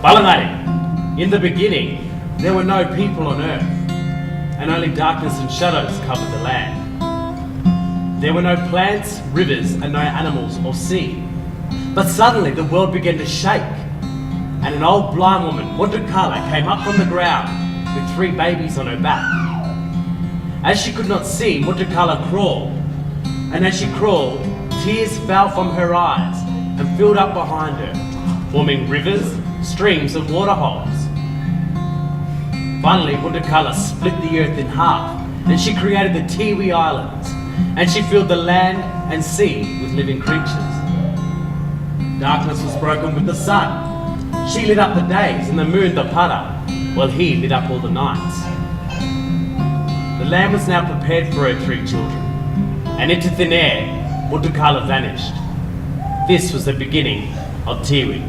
Balangari. In the beginning, there were no people on earth, and only darkness and shadows covered the land. There were no plants, rivers, and no animals or sea. But suddenly the world began to shake, and an old blind woman, Mutukala, came up from the ground with 3 babies on her back. As she could not see, Mutukala crawled, and as she crawled, tears fell from her eyes and filled up behind her, forming rivers, streams and waterholes. Finally, Mutukala split the earth in half, and she created the Tiwi Islands, and she filled the land and sea with living creatures. Darkness was broken with the sun. She lit up the days, and the moon the Para, while he lit up all the nights. The land was now prepared for her 3 children, and into thin air, Mutukala vanished. This was the beginning of Tiwi.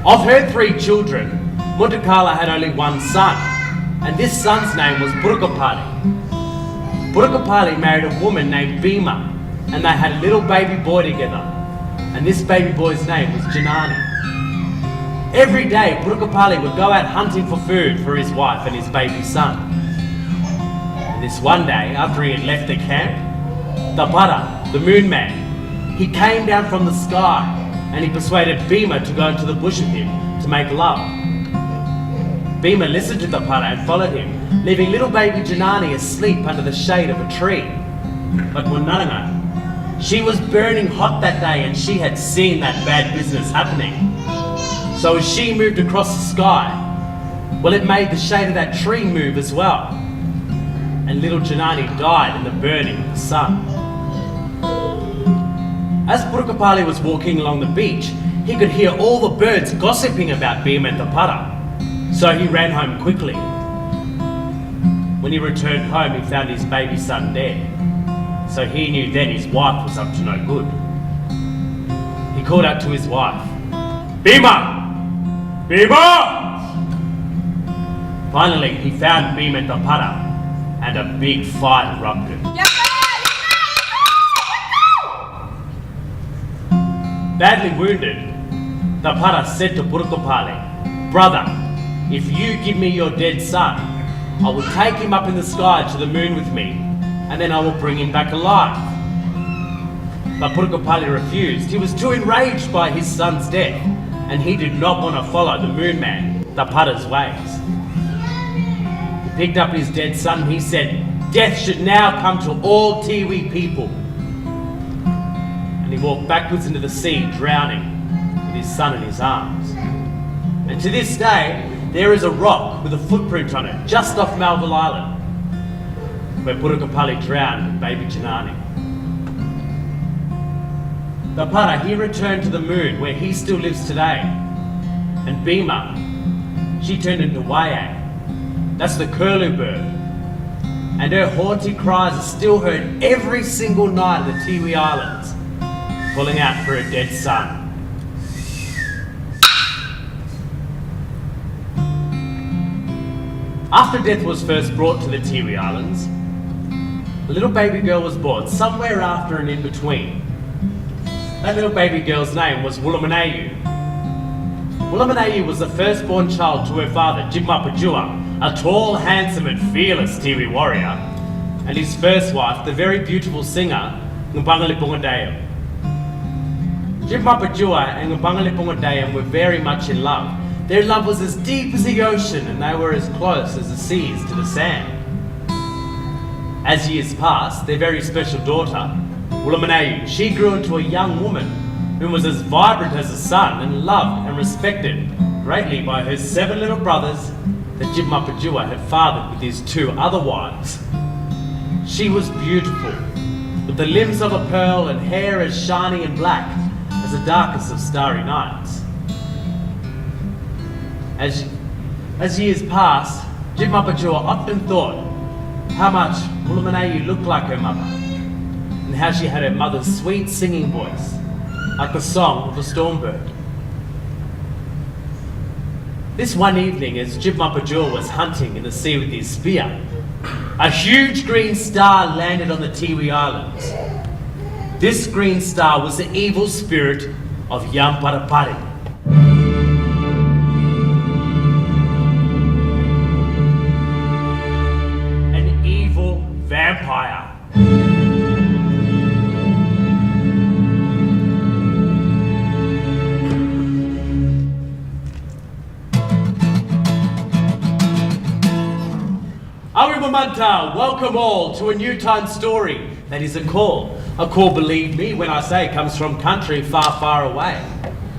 Of her 3 children, Mutukala had only one son, and this son's name was Burukapali. Burukapali married a woman named Bima, and they had a little baby boy together, and this baby boy's name was Janani. Every day, Burukapali would go out hunting for food for his wife and his baby son. And this one day, after he had left the camp, the Para, the moon man, he came down from the sky and he persuaded Bima to go into the bush with him to make love. Bima listened to the Para and followed him, leaving little baby Janani asleep under the shade of a tree. But Munanga, she was burning hot that day and she had seen that bad business happening. So as she moved across the sky, well, it made the shade of that tree move as well. And little Janani died in the burning of the sun. As Burukapali was walking along the beach, he could hear all the birds gossiping about Bima and the Para. So he ran home quickly. When he returned home, he found his baby son dead. So he knew then his wife was up to no good. He called out to his wife, "Bima! Bima!" Finally, he found Bima and the Para, and a big fight erupted. Badly wounded, the Para said to Burukapali, "Brother, if you give me your dead son, I will take him up in the sky to the moon with me, and then I will bring him back alive." But Burukapali refused. He was too enraged by his son's death, and he did not want to follow the moon man, the Para's ways. He picked up his dead son and he said, "Death should now come to all Tiwi people." And he walked backwards into the sea, drowning, with his son in his arms. And to this day, there is a rock with a footprint on it, just off Melville Island, where Burukapali drowned with baby Janani. The Para, he returned to the moon, where he still lives today. And Bima, she turned into Wayang. That's the curlew bird. And her haunting cries are still heard every single night in the Tiwi Islands, calling out for her dead son. After death was first brought to the Tiwi Islands, a little baby girl was born somewhere after and in between. That little baby girl's name was Woolamanayu. Woolamanayu was the firstborn child to her father, Jibmapajua, a tall, handsome and fearless Tiwi warrior, and his first wife, the very beautiful singer, Ngubangalipungandayam. Jibmapajua and Ngubangalipungandayam were very much in love. Their love was as deep as the ocean, and they were as close as the sea is to the sand. As years passed, their very special daughter, Woolamanayu, she grew into a young woman who was as vibrant as the sun and loved and respected greatly by her 7 little brothers that Jibmapajua had fathered with his 2 other wives. She was beautiful, with the limbs of a pearl and hair as shiny and black as the darkest of starry nights. As years passed, Jibmapajua often thought how much Woolamanayu looked like her mother, and how she had her mother's sweet singing voice, like the song of a stormbird. This one evening, as Jibmapajua was hunting in the sea with his spear, a huge green star landed on the Tiwi Islands. This green star was the evil spirit of Yamparapari. vampire. Awimamanta, welcome all to a new time story that is a call. A call, believe me, when I say comes from country far, far away.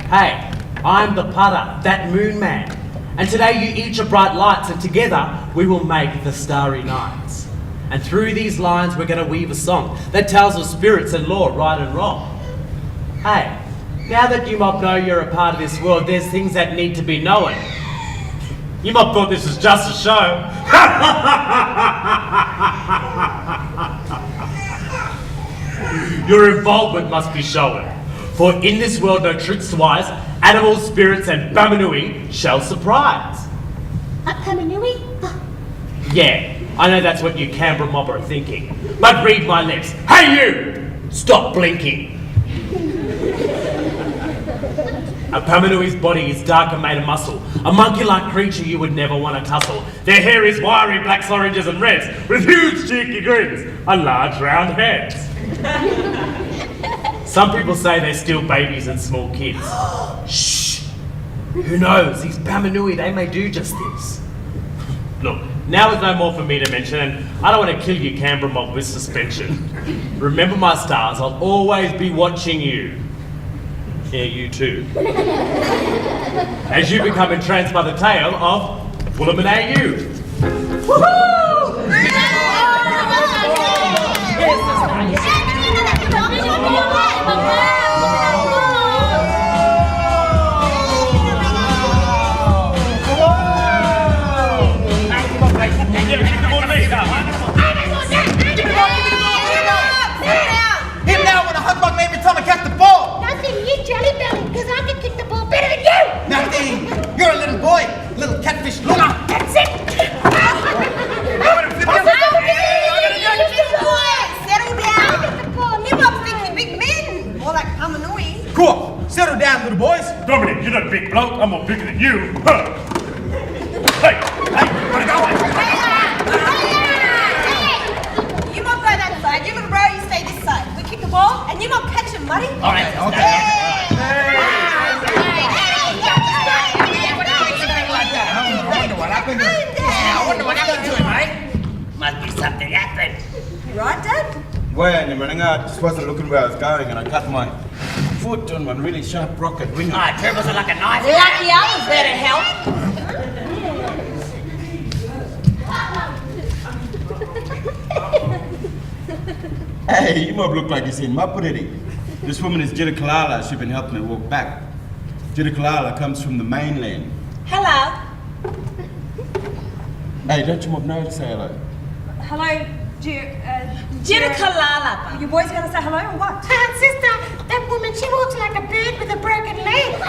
Hey, I'm the Pada, that moon man. And today you each are bright lights, and together we will make the starry nights. And through these lines we're going to weave a song that tells of spirits and law, right and wrong. Hey, now that you mob know you're a part of this world, there's things that need to be known. You mob thought this was just a show. Your involvement must be shown. For in this world no tricks wise, animals, spirits and Bamanui shall surprise. Bamanui? Yeah, I know that's what you Canberra mob are thinking. But read my lips. Hey you! Stop blinking. A Pamanui's body is dark and made of muscle. A monkey-like creature you would never want to tussle. Their hair is wiry, blacks, oranges and reds, with huge cheeky grins and large round heads. Some people say they're still babies and small kids. Shh! Who knows? These Pamanui, they may do just this. Look, now is no more for me to mention, and I don't want to kill you, Canberra mob, with suspension. Remember my stars, I'll always be watching you. Yeah, you too. As you become entranced by the tale of Woolamana you. Woohoo! You're a little boy, little catfish looker. That's it! Settle down. You must think you're big men. More like Pamanui. Cool. Settle down, little boys. Dominic, you're not a big bloke. I'm more bigger than you. Huh. Hey, wanna go? Hey! You must go that side. You little bro, you stay this side. We kick the ball and you must catch him, buddy. All right, okay. I wonder what happened to him, mate. Must be something happened. Right, Dad? Well, and running out, just wasn't looking where I was going, and I cut my foot on one really sharp rocket ringer. Ah, dribbles are like a knife. Lucky I was there to help. Hey, you mob look like you've seen Mapuriri. This woman is Jira Kalala. She's been helping me walk back. Jira Kalala comes from the mainland. Hello. Hey, don't you mob know to say hello? Hello, Jira Kalala. You boys gonna say hello or what? Sister, that woman, she walks like a bird with a broken leg.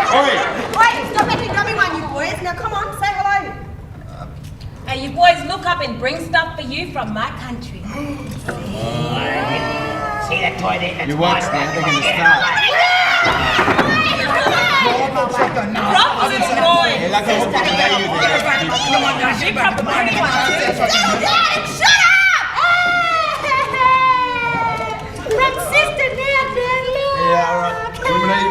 Oi! Wait, stop making dummy one, you boys. Now come on, say hello. Hey, you boys look up and bring stuff for you from my country. See that toy there? You watch now, they're gonna start. Rob is boy. Hey, like I hope to lay you there. She probably bring one too. Shut up! From sister now, dear Lord. Yeah, alright. Eliminate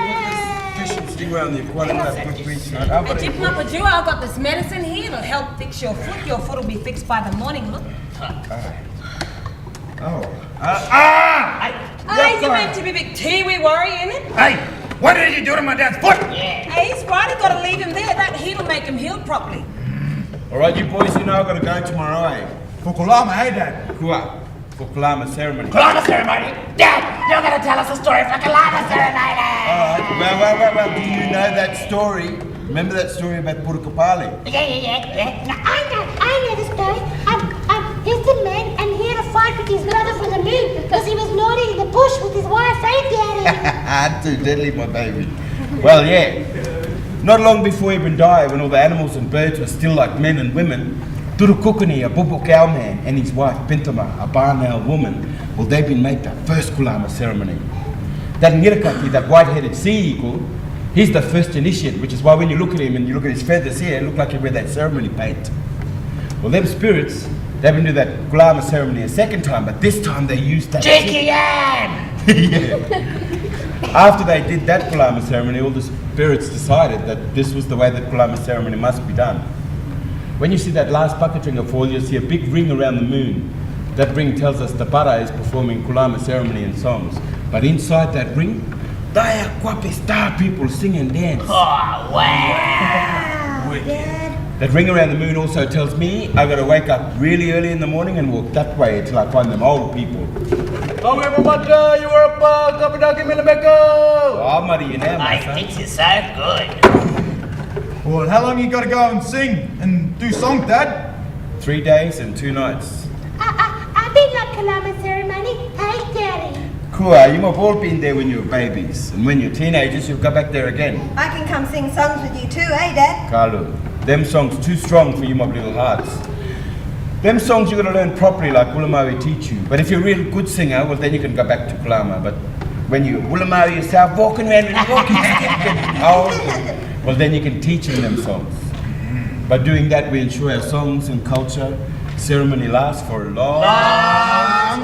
this fish and sting around the aquarium. That's good reach. Hey, Jip Papa Jew, I've got this medicine here. It'll help fix your foot. Your foot will be fixed by the morning. Look. Oh. Hey, you meant to be big tea, we worry, innit? Hey, what did you do to my dad's foot? Hey, he's right. I've got to leave him there. That heat'll make him heal properly. Alright, you boys, you know I've got to go tomorrow, eh? Kukulama, hey, Dad. Kua. For Kalama ceremony. Kalama ceremony? Dad, you're going to tell us a story for Kalama ceremony! Alright, well, do you know that story? Remember that story about Purukapali? Yeah. Now, I know the story. He's the man, and he had a fight with his brother for the moon because he was naughty in the bush with his wife, eh, Daddy? Too deadly, my baby. Well, yeah. Not long before he even died, when all the animals and birds were still like men and women, Turukukuni, a Bubu cowman, and his wife Pintama, a Barnail woman, well, they've been made the first Kulama ceremony. That Nirakaki, that white-headed sea eagle, he's the first initiate, which is why when you look at him and you look at his feathers here, it look like he wear that ceremony paint. Well, them spirits, They've been doing that Kulama ceremony a second time, but this time they used that. Cheeky Ann! Yeah. After they did that Kulama ceremony, all the spirits decided that this was the way that Kulama ceremony must be done. When you see that last bucket ringer fall, you'll see a big ring around the moon. That ring tells us the para is performing Kulama ceremony and songs. But inside that ring, there are Kwapi star people sing and dance. Oh, wow! That ring around the moon also tells me I gotta wake up really early in the morning and walk that way until I find them old people. Oh, Mata, you were a Kapadaki Milabeko! Oh, Muddy, you now, my son. You're so good. Well, how long you gotta go and sing and do songs, Dad? 3 days and 2 nights. I've been at Kalama ceremony. Hey, Daddy. Cool, you've all been there when you were babies. And when you're teenagers, you'll go back there again. I can come sing songs with you too, eh, Dad? Carlo, them songs too strong for you mob little hearts. Them songs you gotta learn properly like Wulamawi teach you. But if you're a real good singer, well then you can go back to Kulama. But when you Wulamawi yourself, walking around with a walking stick and old, well then you can teach them songs. By doing that, we ensure our songs and culture ceremony lasts for a long time.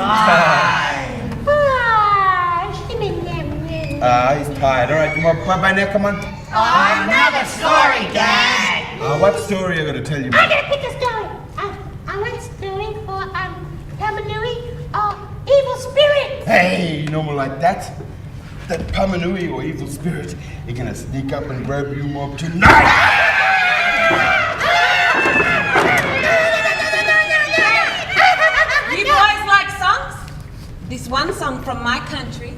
He's tired. All right, come on, bye now, come on. Oh, another story, Dad. What story are you going to tell you? I gotta pick a story. I want story for Tamanui or evil spirit. Hey, no more like that. That Pamanui or evil spirit, you're going to sneak up and grab you mob tonight. You boys like songs? This one song from my country.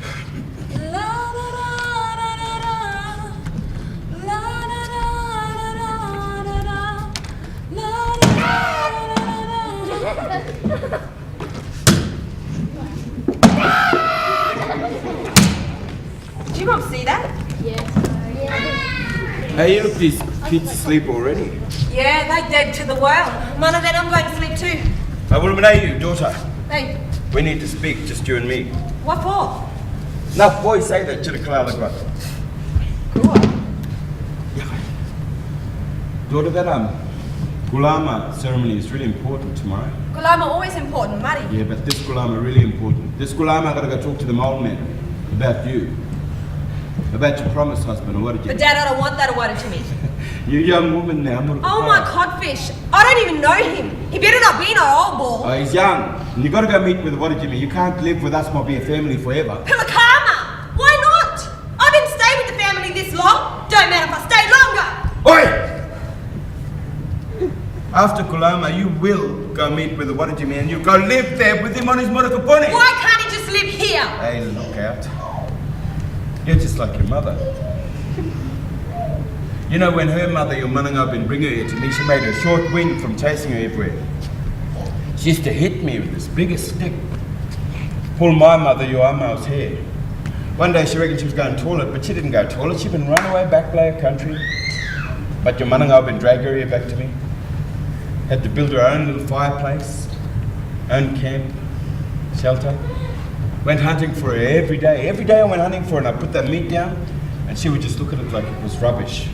Did you mom see that? Hey, look, these kids asleep already. Yeah, they dead to the world. One of them, I'm going to sleep too. I will eliminate you, daughter. Hey, We need to speak, just you and me. what for? Now, boy, say that to the cloud. Daughter, that Kulama ceremony is really important tomorrow. Kulama always important, Muddy. Yeah, but this Kulama really important. This Kulama, I gotta go talk to them old men about you. About your promised husband, or what did you... But Dad, I don't want that awarded to me. You're a young woman now, I'm not a Oh my codfish, I don't even know him. He better not be no old ball. Oh, he's young. And you gotta go meet with what did you mean? You can't live with us, might be a family forever. Pilakama! Why not? I've been staying with the family this long. Don't matter if I stay longer. Oi! After Kulama, you will go meet with the what did you mean? You go live there with him on his motorkapone. Why can't he just live here? Hey, look out. You're just like your mother. You know, when her mother, your mananga, been bringing her here to me, she made a short wing from chasing her everywhere. She used to hit me with this biggest stick. Pull my mother, your Amao's hair. One day she reckoned she was going toilet, but she didn't go toilet. She'd been run away back by her country. But your mananga been dragged her here back to me. Had to build her own little fireplace, own camp, shelter. Went hunting for her every day. Every day I went hunting for her and I put that meat down and she would just look at it like it was rubbish.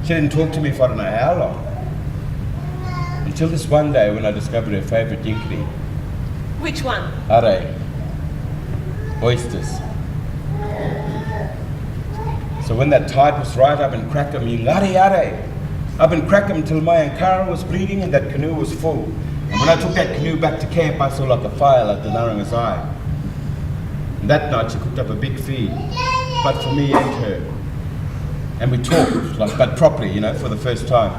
She didn't talk to me for I don't know how long. Until this one day when I discovered her favourite yinkity. Which one? Are. Oysters. So when that tide was right, I've been crack them, are. I've been crack them till my ankara was bleeding and that canoe was full. And when I took that canoe back to camp, I saw like a fire like the Naranga's eye. And that night she cooked up a big feed, but for me and her. And we talked, but properly, you know, for the first time.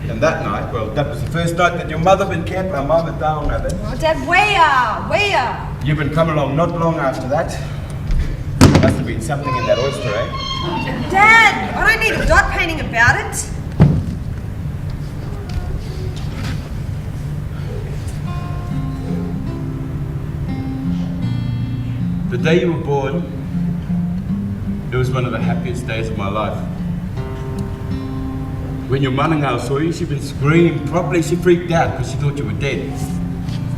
And that night, well, that was the first night that your mother been camp, our mother down at it. Oh, Dad, where? You've been coming along not long after that. Must have been something in that oyster, eh? Dad, I don't need a dot painting about it. The day you were born, it was one of the happiest days of my life. When your manangau saw you, she'd been screaming properly. She freaked out because she thought you were dead.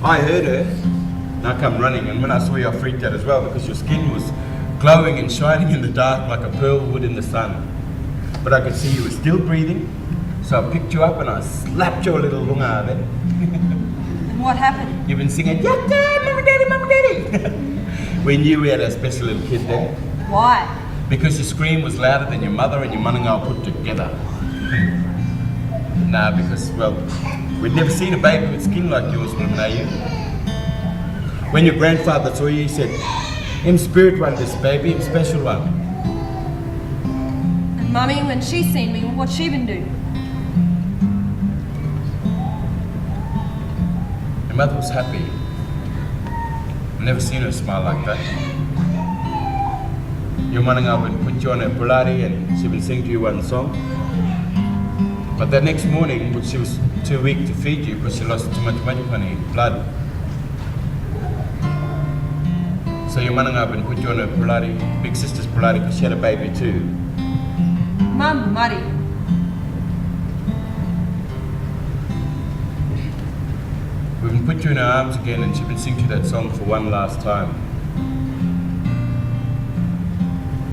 I heard her, and I come running, and when I saw you, I freaked out as well because your skin was glowing and shining in the dark like a pearl would in the sun. But I could see you were still breathing, So I picked you up and I slapped your little lunga then. And what happened? You've been singing, Yatta, Mama Daddy, Mama Daddy. We knew we had a special little kid there. Why? Because your scream was louder than your mother and your manangau put together. Nah, because, well, we'd never seen a baby with skin like yours, Wilmanayu. When your grandfather saw you, he said, him spirit one this baby, him special one. And Mummy, when she seen me, what's she been doing? Your mother was happy. I've never seen her smile like that. Your manangau would put you on her pulari and she would sing to you one song. But that next morning, when she was too weak to feed you because she lost too much blood. So your manangau would put you on her pulari, big sister's pulari, because she had a baby too. Mum, Muddy. We would put you in her arms again and she would sing to you that song for one last time.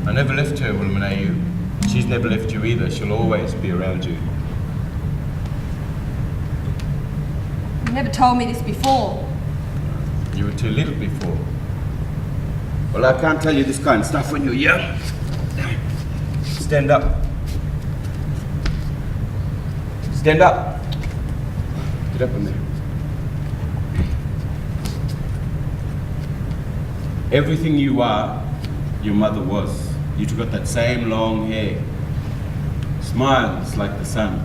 I never left her, Wilmanayu. She's never left you either. She'll always be around you. You never told me this before. You were too little before. Well, I can't tell you this kind of stuff when you're young. Stand up. Stand up. Get up in there. Everything you are, your mother was. You got that same long hair. Smiles like the sun.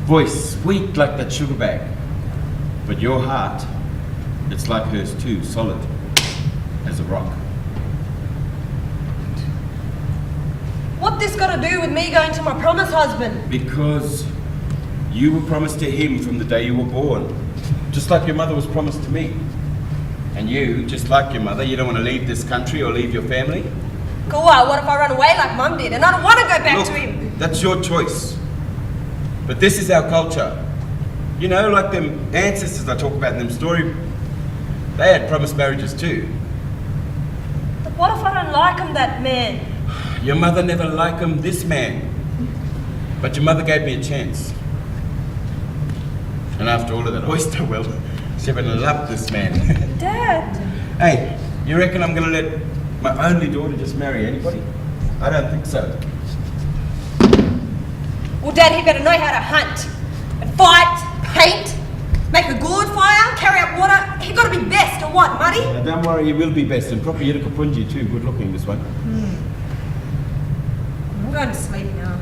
Voice sweet like that sugar bag. But your heart, it's like hers too, solid as a rock. What this got to do with me going to my promised husband? Because you were promised to him from the day you were born. Just like your mother was promised to me. And you, just like your mother, you don't want to leave this country or leave your family? Go on, what if I run away like Mum did and I don't want to go back Look, to him? that's your choice. But this is our culture. You know, like them ancestors I talk about in them story, they had promised marriages too. But what if I don't like him, that man? Your mother never liked him, this man. But your mother gave me a chance. And after all of that oyster well, she even loved this man. Dad! Hey, you reckon I'm gonna let my only daughter just marry anybody? I don't think so. Well, Dad, he better know how to hunt and fight, paint, make a gourd fire, carry up water. He got to be best, or what, Muddy? Now, don't worry, he will be best. And proper Yirikapunji too, good looking this one. I'm going to sleep now.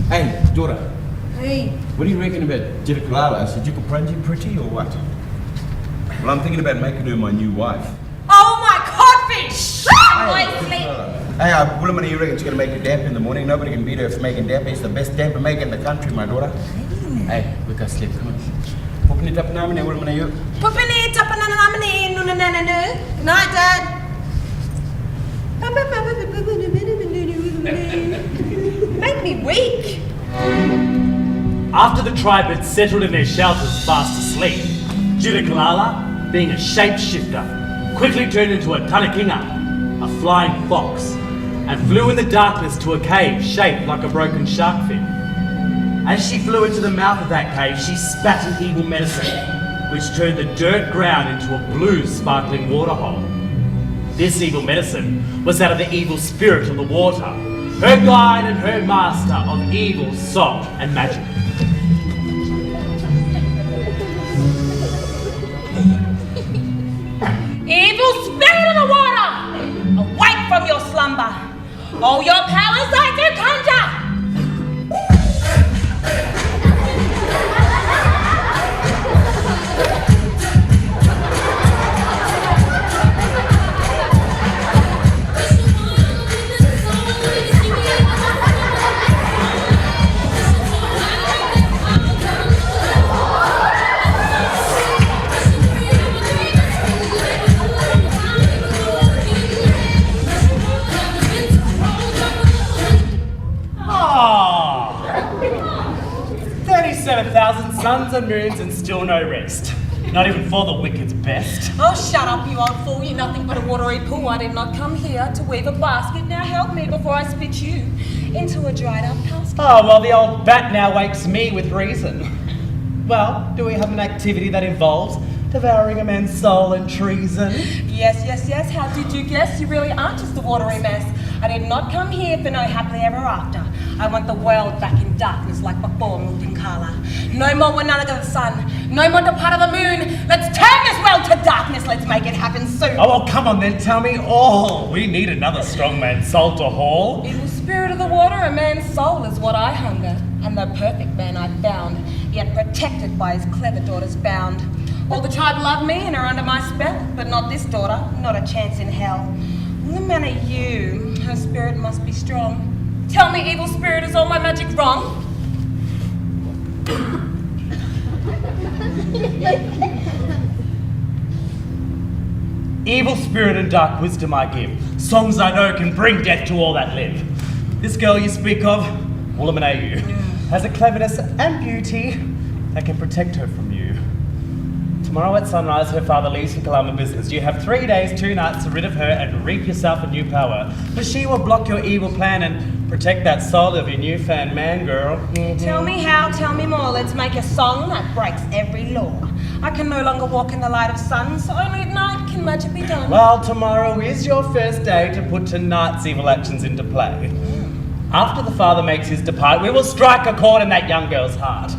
Hey, daughter, Hey. what do you reckon about Jirikalala? Is Yirikapunji pretty or what? Well, I'm thinking about making her my new wife. Oh, my codfish! I'm going to sleep. Hey, Willamani, you reckon she's going to make a damp in the morning? Nobody can beat her for making damp. It's the best damper maker in the country, my daughter. Hey, we got to sleep. Come on. Open it up now, Willamani, you. Pupini, tapananamani, nunananu. Good night, Dad. Make me weak. After the tribe had settled in their shelters fast asleep, Jirikalala, being a shapeshifter, quickly turned into a tanakinga, a flying fox, and flew in the darkness to a cave shaped like a broken shark fin. As she flew into the mouth of that cave, she spat an evil medicine, which turned the dirt ground into a blue sparkling water hole. This evil medicine was that of the evil spirit of the water, her guide and her master of evil, salt and magic. Evil spirit of the water! Awake from your slumber! All your powers I do conjure! Ah, 37,000 suns and moons and still no rest. Not even for the wicked's best. Oh, shut up, you old fool. You're nothing but a watery pool. I did not come here to weave a basket. Now help me before I spit you into a dried up casket. Oh, well, the old bat now wakes me with reason. Well, do we have an activity that involves devouring a man's soul and treason? Yes, yes, yes. How did you guess? You really aren't just a watery mess. I did not come here for no happily ever after. I want the world back in darkness like before Multincala. No more one of the sun. No more the part of the moon. Let's turn this world to darkness. Let's make it happen soon. Oh, well, come on then, tell me all. We need another strong man's soul to haul. Evil spirit of the water, a man's soul is what I hunger. And the perfect man I found, yet protected by his clever daughters bound. All the tribe love me and are under my spell, but not this daughter, not a chance in hell. What man are you? Her spirit must be strong. Tell me, evil spirit, is all my magic wrong? Evil spirit and dark wisdom I give. Songs I know can bring death to all that live. This girl you speak of, Woolamanau, has a cleverness and beauty that can protect her from you. Tomorrow at sunrise, her father leaves for Kalama business. You have 3 days, 2 nights to rid of her and reap yourself a new power. For she will block your evil plan and protect that soul of your new fan man, girl. Tell me how, tell me more. Let's make a song that breaks every law. I can no longer walk in the light of sun, so only at night can magic be done. Well, tomorrow is your first day to put tonight's evil actions into play. After the father makes his depart, we will strike a chord in that young girl's heart.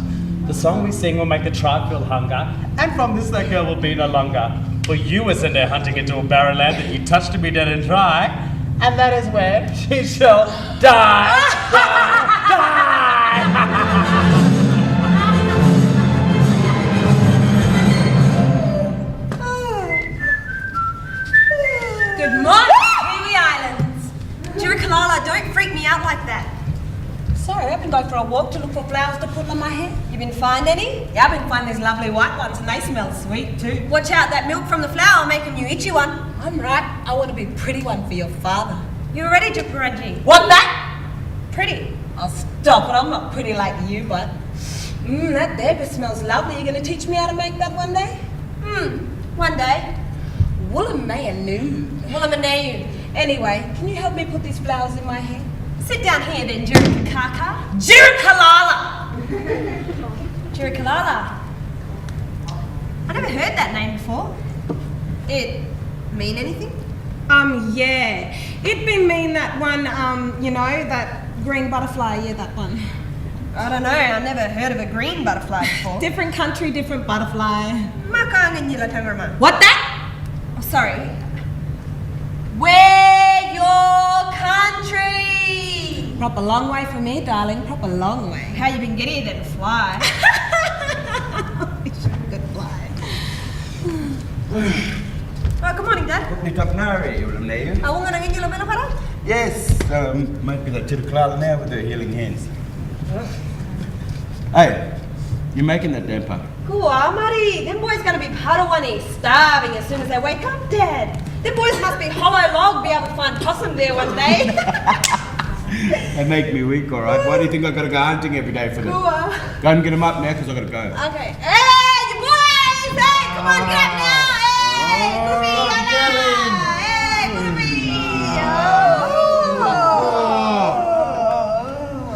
The song we sing will make the tribe feel hunger, and from this that girl will be no longer. For you were sent her hunting into a barren land that you touched to be dead and dry, and that is where she shall die. Good morning, Kiwi Islands. Jirikalala, don't freak me out like that. Sorry, I've been going for a walk to look for flowers to put on my hair. You been find any? Yeah, I've been finding these lovely white ones and they smell sweet too. Watch out, that milk from the flower will make a new itchy one. I'm right, I want to be a pretty one for your father. You ready, Jiparaji? What that? Pretty? I'll stop it, I'm not pretty like you, but... that dagger smells lovely. You gonna teach me how to make that one day? One day. Woolamanau. Woolamanau. Anyway, can you help me put these flowers in my hair? Sit down here then, Jirikakaka. Jirikalala! Jirikalala. I never heard that name before. It mean anything? Yeah. It been mean that one, you know, that green butterfly, yeah, that one. I don't know, I never heard of a green butterfly before. Different country, different butterfly. What that? Oh, sorry. Where your country? Proper long way for me, darling. Proper long way. How you been getting it and fly? Wish I could fly. Oh, good morning, Dad. Yes, might be that Jirikalala now with her healing hands. Hey, you making that damper? Kua, Mari. Them boys gonna be Padawani, starving as soon as they wake up, Dad. Them boys must be hollow log, be able to find possum there one day. They make me weak, alright? Why do you think I've got to go hunting every day for them? Kua. Go and get them up now, because I've got to go. Okay. Hey, you boys! Hey, come on, get up now! Hey,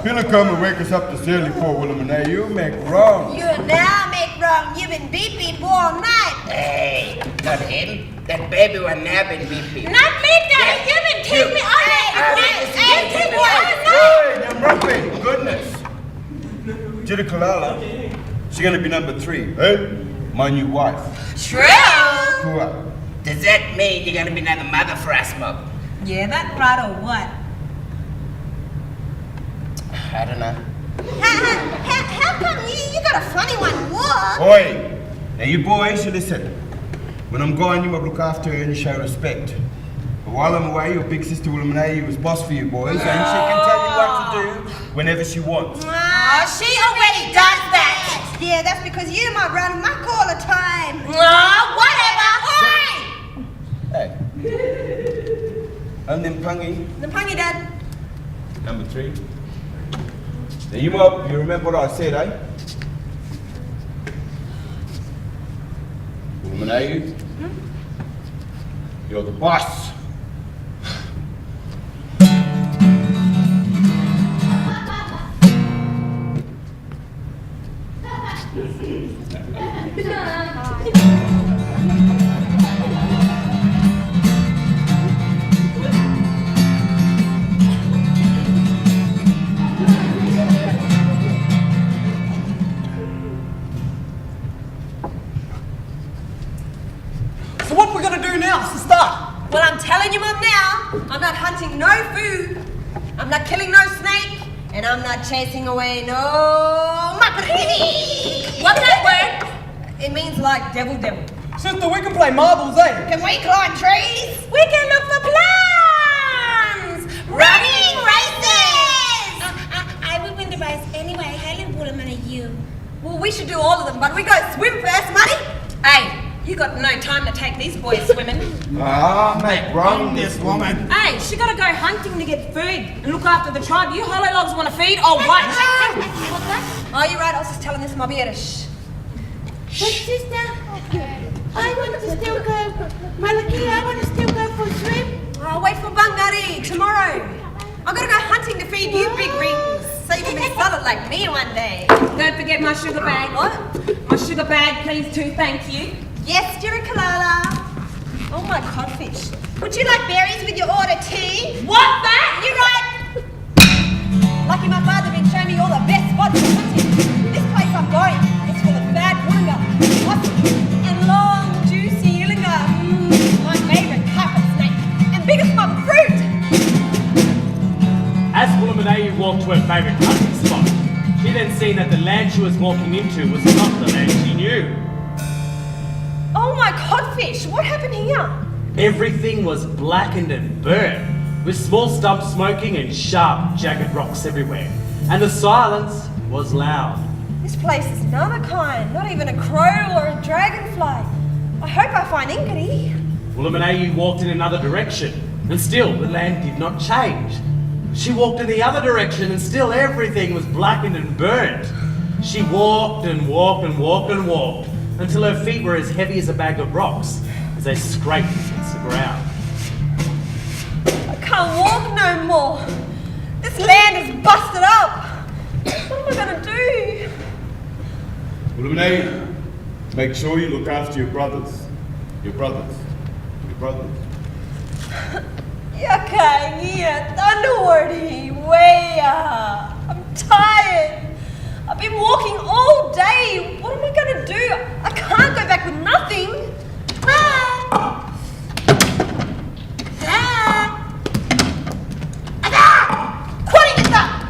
He'll come and wake us up this early for Woolamanau. You make wrong. You now make wrong. You've been beeping all night. Hey, not him. That baby one now been beeping. Not me, Daddy. You've been taking me all night. Hey, take me all night. Hey, I'm rubbing. Goodness. Jirikalala, she's going to be number 3. Hey, my new wife. True. Kua. Does that mean you're gonna be another mother for us, Mob? Yeah, that right or what? I don't know. How come you got a funny one? What? Oi, now you boys, you listen. When I'm gone, you must look after her and you show respect. But while I'm away, your big sister Woolamanau was boss for you boys, and she can tell you what to do whenever she wants. Oh, she already does that. Yeah, that's because you might run muck all the time. Whatever. Hey. And then Pungy, The pungy, Dad. number 3. Now you Mob, you remember what I said, eh? woman, are you? You're the boss. So what we're gonna do now to start? Well, I'm telling you, Mum, now, I'm not hunting no food, I'm not killing no snake, and I'm not chasing away no muppet. What's that word? It means like devil. Sister, we can play marbles, eh? Can we climb trees? We can look for plums! Running races! I will win the race anyway. How little are you? Well, we should do all of them, but we go swim first, Muddy. Hey, you got no time to take these boys swimming. Ah, mate, wrong this woman. Hey, she gotta go hunting to get food and look after the tribe. You hollow logs wanna feed or what? Oh, you're right, I was just telling this mobby at a shh. But sister, I want to still go. Malaki, I want to still go for a swim. I'll wait for Bangari tomorrow. I'm gonna go hunting to feed you big rings so you can be solid like me one day. Don't forget my sugar bag. What? My sugar bag, please, too, thank you. Yes, dear Kalala. Oh, my codfish. Would you like berries with your order tea? What, that? You're right. Lucky my father been showing me all the best spots to hunt in. This place I'm going is full of bad woollinga, and long, juicy illinga. My favourite carpet snake and biggest mum fruit. As Woolamanayu walked to her favourite hunting spot, she then seen that the land she was walking into was not the land she knew. Oh my codfish, what happened here? Everything was blackened and burnt, with small stumps smoking and sharp, jagged rocks everywhere. And the silence was loud. This place is another kind, not even a crow or a dragonfly. I hope I find Inkity. Woolamanayu walked in another direction, and still the land did not change. She walked in the other direction, and still everything was blackened and burnt. She walked and walked and walked and walked, until her feet were as heavy as a bag of rocks as they scraped against the ground. I can't walk no more. This land is busted up. What am I gonna do? Woolamanayu, make sure you look after your brothers. Your brothers. Yakai, Thunderwordy, way I'm tired. I've been walking all day. What am I gonna do? I can't go back with nothing.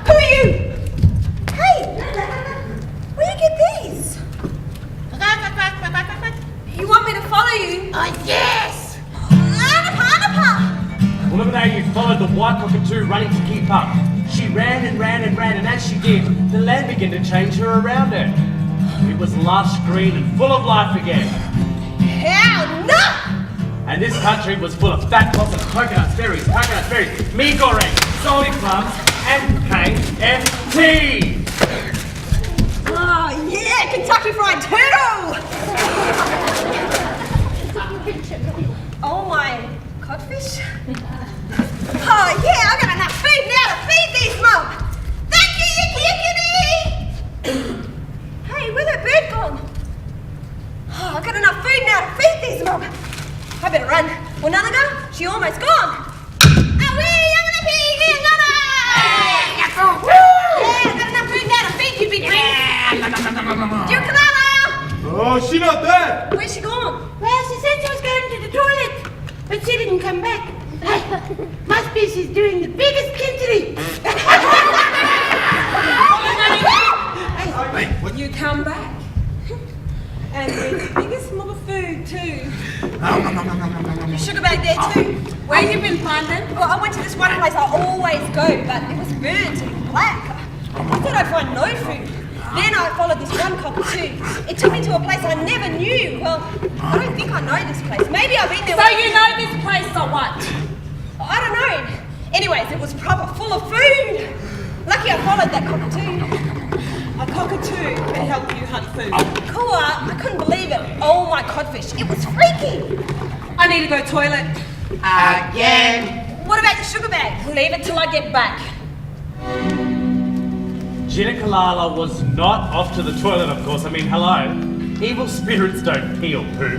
Who are you? Hey, where you get these? You want me to follow you? Oh, yes! Woolamanayu followed the white cockatoo, running to keep up. She ran and ran and ran, and as she did, the land began to change her around her. It was lush, green, and full of life again. Hell no! And this country was full of fat pots of coconut berries, mee goreng, salty plums, and KFC. Oh yeah, Kentucky Fried Turtle! Oh my codfish? Oh yeah, I got enough food now to feed these mum! Thank you, Yickety! Hey, where's that bird gone? Oh, I got enough food now to feed these mum! I better run. Well, Nanaga, she almost gone. Yeah, I got enough food now to feed you, big ring. Dear Kalala! Oh, she not there. Where's she gone? Well, she said she was going to the toilet, but she didn't come back. Must be she's doing the biggest injury. You come back. And with the biggest mob of food, too. Your sugar bag there, too. Where you been finding? Well, I went to this one place I always go, but it was burnt and black. I thought I'd find no food. Then I followed this one cockatoo. It took me to a place I never knew. Well, I don't think I know this place. Maybe I've been there. So you know this place or what? I don't know. Anyways, it was proper full of food. Lucky I followed that cockatoo. A cockatoo can help you hunt food. Cool, I couldn't believe it. Oh, my codfish. It was freaky. I need to go toilet. Again. What about the sugar bag? Leave it till I get back. Kalala was not off to the toilet, of course. I mean, hello. Evil spirits don't pee or poo.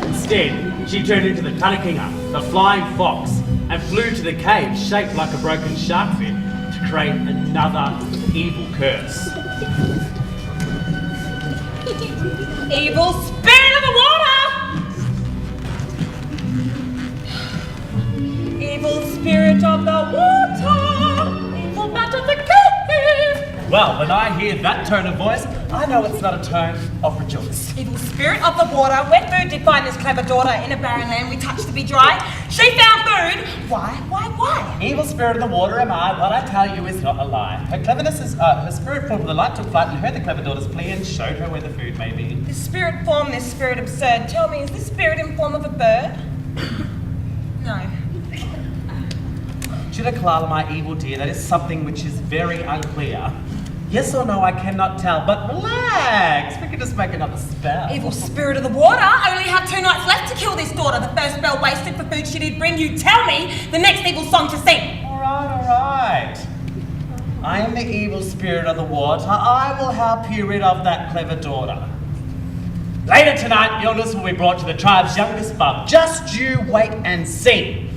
Instead, she turned into the Tanakinga, the flying fox, and flew to the cave shaped like a broken shark fin to create another evil curse. Evil spirit of the water! Evil spirit of the water! Evil bat of the cave! Well, when I hear that tone of voice, I know it's not a tone of rejoice. Evil spirit of the water, where food did find this clever daughter in a barren land we touched to be dry? She found food! Why? Evil spirit of the water am I, what I tell you is not a lie. Her cleverness is, her spirit form of the light took flight and heard the clever daughter's plea and showed her where the food may be. This spirit form, this spirit absurd. Tell me, is this spirit in form of a bird? No. Kalala, my evil dear, that is something which is very unclear. Yes or no, I cannot tell, but relax. We can just make another spell. Evil spirit of the water, I only have 2 nights left to kill this daughter. The first spell wasted for food she did bring. You tell me the next evil song to sing. All right. I am the evil spirit of the water. I will help you rid of that clever daughter. Later tonight, illness will be brought to the tribe's youngest bub. Just you wait and see.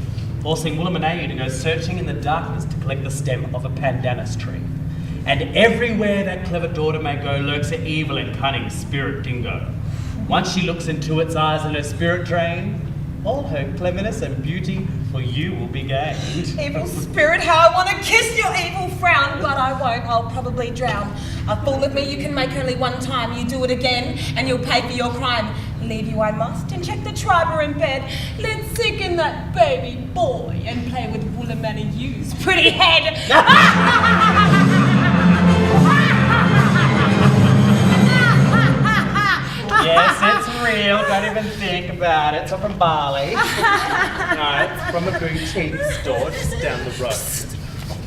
Forcing Woolamanayu to go searching in the darkness to collect the stem of a pandanus tree. And everywhere that clever daughter may go lurks an evil and cunning spirit dingo. Once she looks into its eyes and her spirit drained, all her cleverness and beauty for you will be gained. Evil spirit, how I want to kiss your evil frown, but I won't, I'll probably drown. A fool of me you can make only one time. You do it again and you'll pay for your crime. Leave you I must and check the tribe are in bed. Let's sicken that baby boy and play with Woolamanayu's pretty head. Yes, it's real. Don't even think about it. It's from Bali. No, it's from a boutique store just down the road.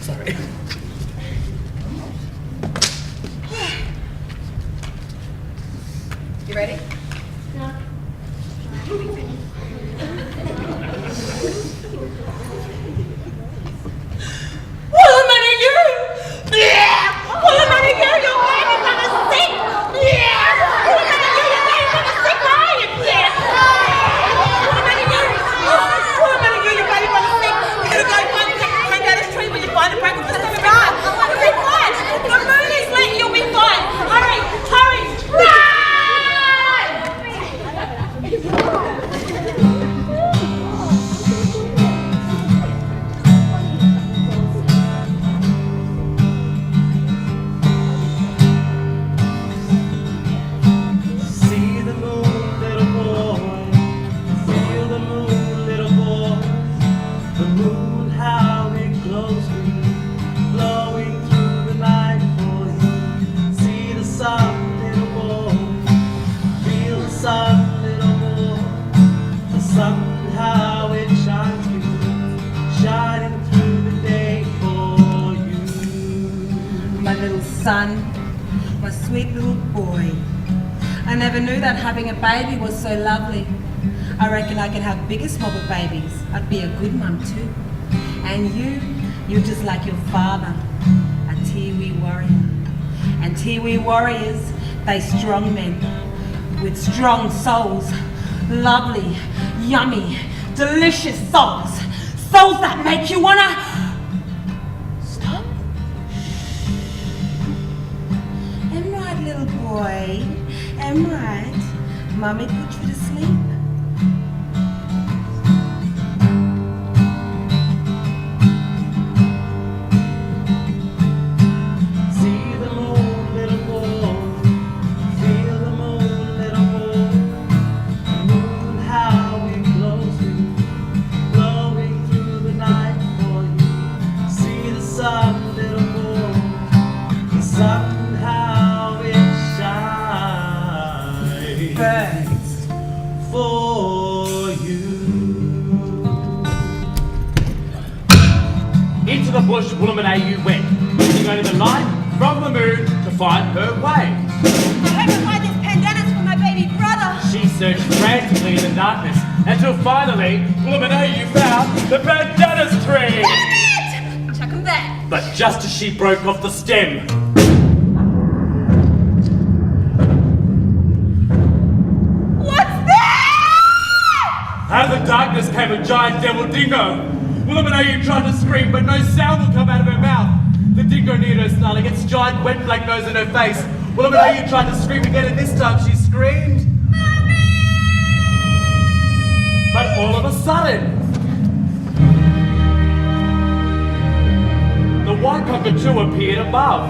Sorry. You ready? No. Woolamanayu! Yeah! Woolamanayu, your baby's gonna sing! Yeah! Woolamanayu, your baby's gonna sing lion! Yeah! Woolamanayu, your baby's gonna sing! You gotta go find the pandanus tree when you find a break of the stomach. You'll be fine! The moon is lit, you'll be fine! Hurry! Hurry! Run! Son, my sweet little boy. I never knew that having a baby was so lovely. I reckon I could have biggest mob of babies. I'd be a good mum too. And you're just like your father, a Tiwi warrior. And Tiwi warriors, they strong men with strong souls, lovely, yummy, delicious souls. Souls that make you wanna stop. Little boy, am right. Mummy put you to sleep. See the moon, little boy. Feel the moon, little boy. The moon, how it glows through, glowing through the night for you. See the sun, little boy. The sun. Birds for you. Into the bush Woolamanayu went, leading over the light from the moon to find her way. I hope I find this pandanus for my baby brother. She searched frantically in the darkness until finally, Illuminayu found the pandanus tree. Damn it! Chuck him back. But just as she broke off the stem, What's that? out of the darkness came a giant devil dingo. Illuminayu tried to scream, but no sound would come out of her mouth. The dingo neared her, snarling its giant wet black nose in her face. Illuminayu tried to scream again, and this time she screamed. But all of a sudden, the white cockatoo appeared above,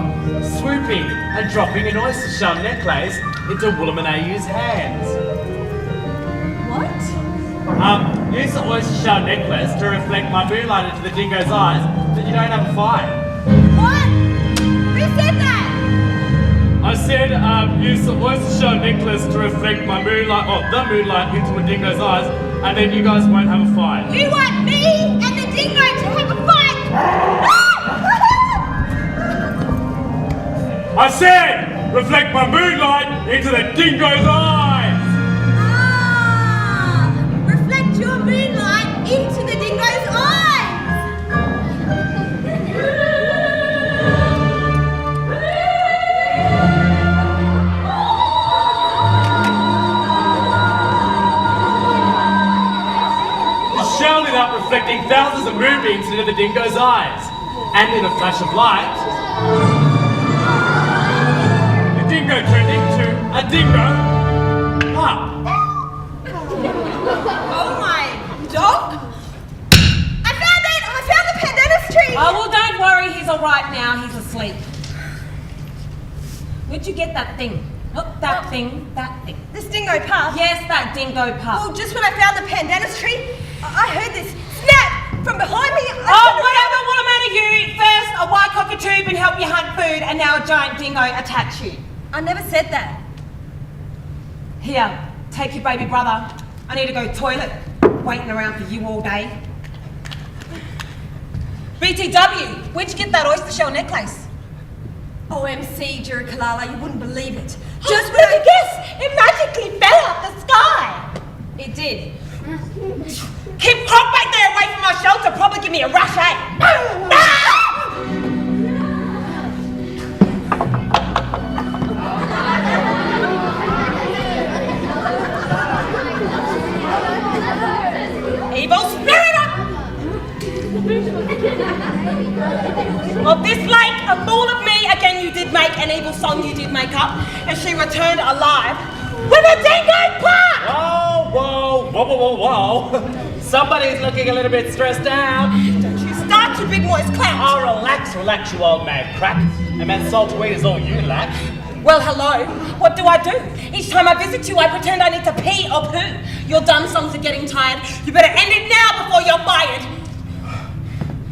swooping and dropping an oyster shell necklace into Illuminayu's hands. What? Use the oyster shell necklace to reflect my moonlight into the dingo's eyes, then you don't have a fight. What? Who said that? I said, use the oyster shell necklace to reflect my moonlight, the moonlight into a dingo's eyes, and then you guys won't have a fight. You want me and the dingo to have a fight? I said, reflect my moonlight into the dingo's eyes! Reflect your moonlight into the dingo's eyes! The shell lit up, reflecting thousands of moonbeams into the dingo's eyes. And in a flash of light, the dingo turned into a dingo. Oh my dog! I found it! I found the pandanus tree! Oh, well, don't worry. He's all right now. He's asleep. Where'd you get that thing? Not that thing, that thing. This dingo puff? Yes, that dingo puff. Well, just when I found the pandanus tree, I heard this snap from behind me. Whatever will matter you. First, a white cockatoo can help you hunt food, and now a giant dingo attacks you. I never said that. Here, take your baby brother. I need to go toilet. Waiting around for you all day. BTW, where'd you get that oyster shell necklace? OMC, Jerikalala, you wouldn't believe it. Just when I guess, it magically fell out the sky. It did. Keep cock back there away from my shelter. Probably give me a rush, eh? Evil spirit of this lake, a fool of me. Again, you did make an evil song. You did make up, and she returned alive with a dingo pup. Whoa. Somebody's looking a little bit stressed out. Don't you start, you big moist clown. Oh, relax, you old man crack. And that salt to eat is all you lack. Well, hello. What do I do? Each time I visit you, I pretend I need to pee or poo. Your dumb songs are getting tired. You better end it now before you're fired.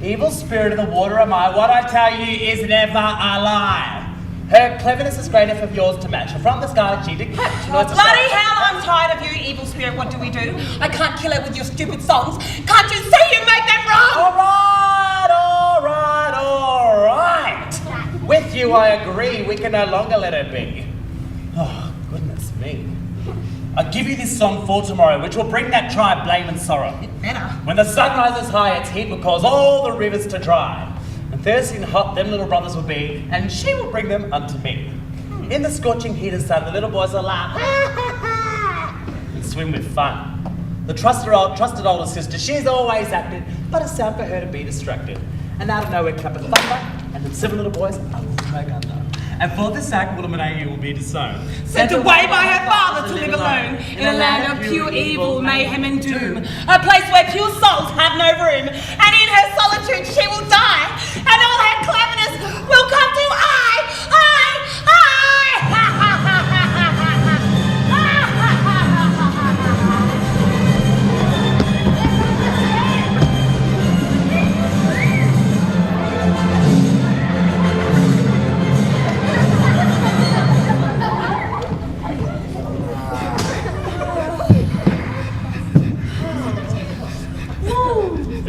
Evil spirit of the water am I. What I tell you is never a lie. Her cleverness is great enough of yours to match. From the sky, she did catch. Bloody hell, I'm tired of you, evil spirit. What do we do? I can't kill her with your stupid songs. Can't you see you make them wrong? All right. With you, I agree. We can no longer let her be. Oh, goodness me. I give you this song for tomorrow, which will bring that tribe blame and sorrow. It better. When the sun rises high, its heat will cause all the rivers to dry. And thirsty and hot them little brothers will be, and she will bring them unto me. In the scorching heat of sun, the little boys will laugh and swim with fun. The trusted older sister, she's always acted, but it's time for her to be distracted. And out of nowhere clap a thunder, and the 7 little boys are smoke under. And for this act, Illuminayu will be disowned. Sent away by her father to live alone in a land of pure evil, mayhem and doom. A place where pure souls have no room. And in her solitude she will die. And all her cleverness will come to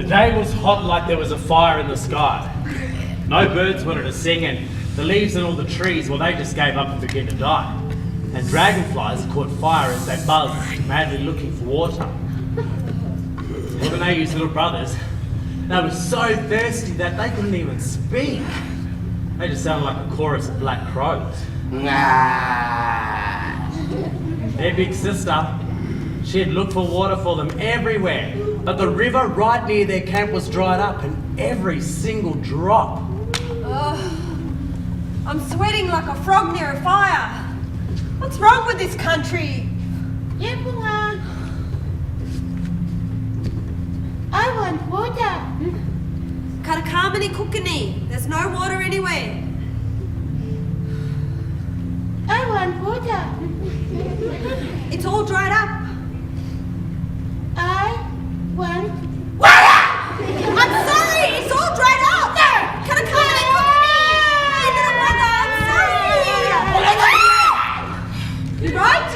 The day was hot like there was a fire in the sky. No birds wanted to sing and The leaves and all the trees, well, they just gave up and began to die. And dragonflies caught fire as they buzzed, madly looking for water. Well, the Nagu's little brothers, they were so thirsty that they couldn't even speak. They just sounded like a chorus of black crows. Their big sister, she had looked for water for them everywhere, but the river right near their camp was dried up, and every single drop. I'm sweating like a frog near a fire. What's wrong with this country? Everyone, I want water. Karakamani kukani. There's no water anywhere. I want water. It's all dried up. I want Water! I'm sorry, it's all dried up. No! Karakamani kukani. Hey, little brother, I'm sorry. You right?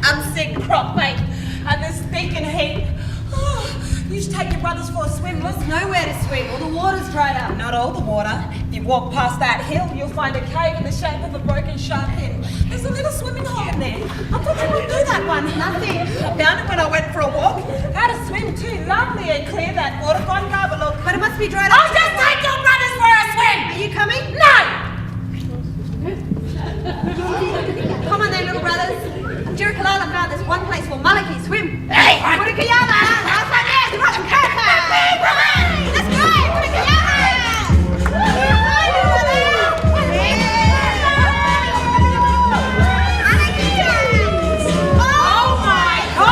I'm sick, crop, mate. And this stinking heat. Oh, you should take your brothers for a swim. There's nowhere to swim. All the water's dried up. Not all the water. If you walk past that hill, you'll find a cave in the shape of a broken shark fin. There's a little swimming hole in there. I thought you would do that one. Nothing. I found it when I went for a walk. How to swim too. Lovely and clear, that water. Go and have a look. But it must be dried up. I'll just take your brothers for a swim. Are you coming? No! Come on then, little brothers. Jirikalala found this one place for Maliki swim. Hey! Murikayama! Let's go! Murikayama! Oh my goodness!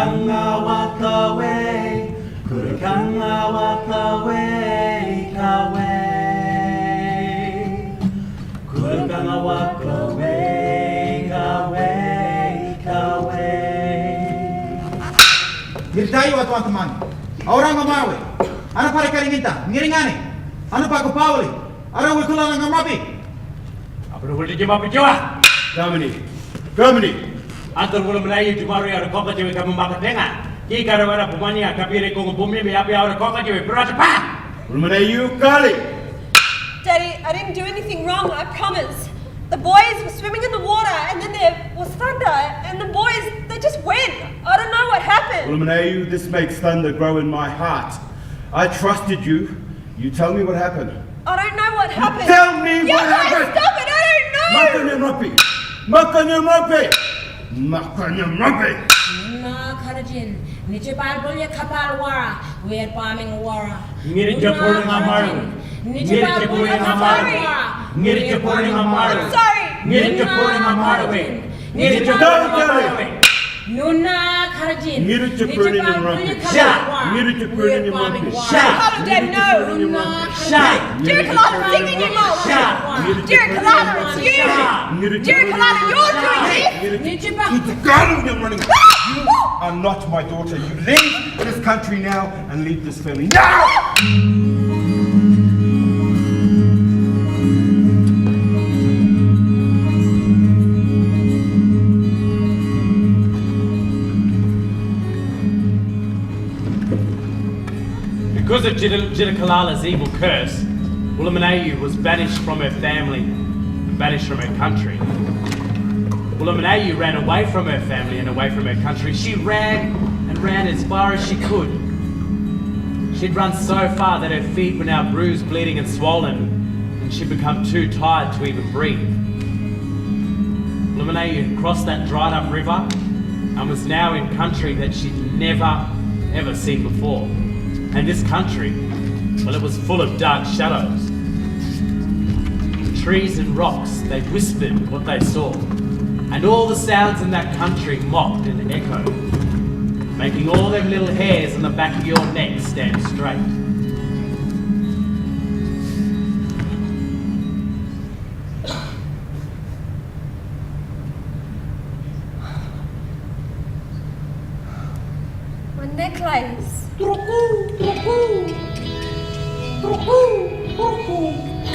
Kurukanga wakawe, kurukanga wakawe, kawe. Kurukanga wakawe, kawe, kawe. Dirtayo teman-teman. Orang mamawe. Ano para karingita? Ngiringani. Ano pa kupawli? Ano wikulang ng mapi? Apa dah boleh jawab jawab? Germany. Antar boleh melayu di baru yang kau kerja kamu makan dengar. Ki karawara pemania kapire kong bumi me api awak kau kerja berapa cepat? Melayu kali. Daddy, I didn't do anything wrong, I promise. The boys were swimming in the water and then there was thunder and the boys, they just went. I don't know what happened. Melayu, this makes thunder grow in my heart. I trusted you. You tell me what happened. I don't know what happened. Tell me what happened. Stop it, I don't know. Makanya mapi. Makanya mapi. Makanya mapi. Na karajin. Niche pal boleh kapal wara. We're farming wara. Ngiri jepur ngamaru. Ngiri jepur ngamaru. Ngiri jepur ngamaru. Sorry. Ngiri jepur ngamaru. Ngiri jepur ngamaru. Nuna karajin. Ngiri jepur ngamaru. Ngiri jepur ngamaru. Hello, Dad, no. Dear Kalana, sing in your mouth. Dear Kalana, it's you. Dear Kalana, you're doing this. You are not my daughter. You leave this country now and leave this family now! Because of Jitakalala's evil curse, Wulaminayu was banished from her family and banished from her country. Wulaminayu ran away from her family and away from her country. She ran and ran as far as she could. She'd run so far that her feet were now bruised, bleeding and swollen, and she'd become too tired to even breathe. Wulaminayu crossed that dried up river and was now in country that she'd never ever seen before. And this country, well, it was full of dark shadows. Trees and rocks, they whispered what they saw. And all the sounds in that country mocked and echoed, making all them little hairs on the back of your neck stand straight. My necklace. Can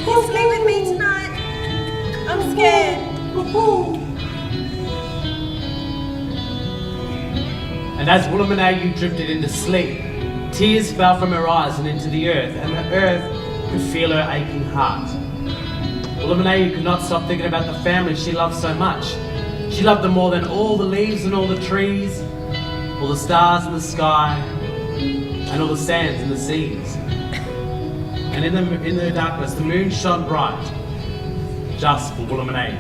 you sleep with me tonight? I'm scared. And as Wulaminayu drifted into sleep, tears fell from her eyes and into the earth, and the earth could feel her aching heart. Wulaminayu could not stop thinking about the family she loved so much. She loved them more than all the leaves and all the trees, all the stars in the sky, and all the sands in the seas. And in the darkness, the moon shone bright, just for Wulaminayu.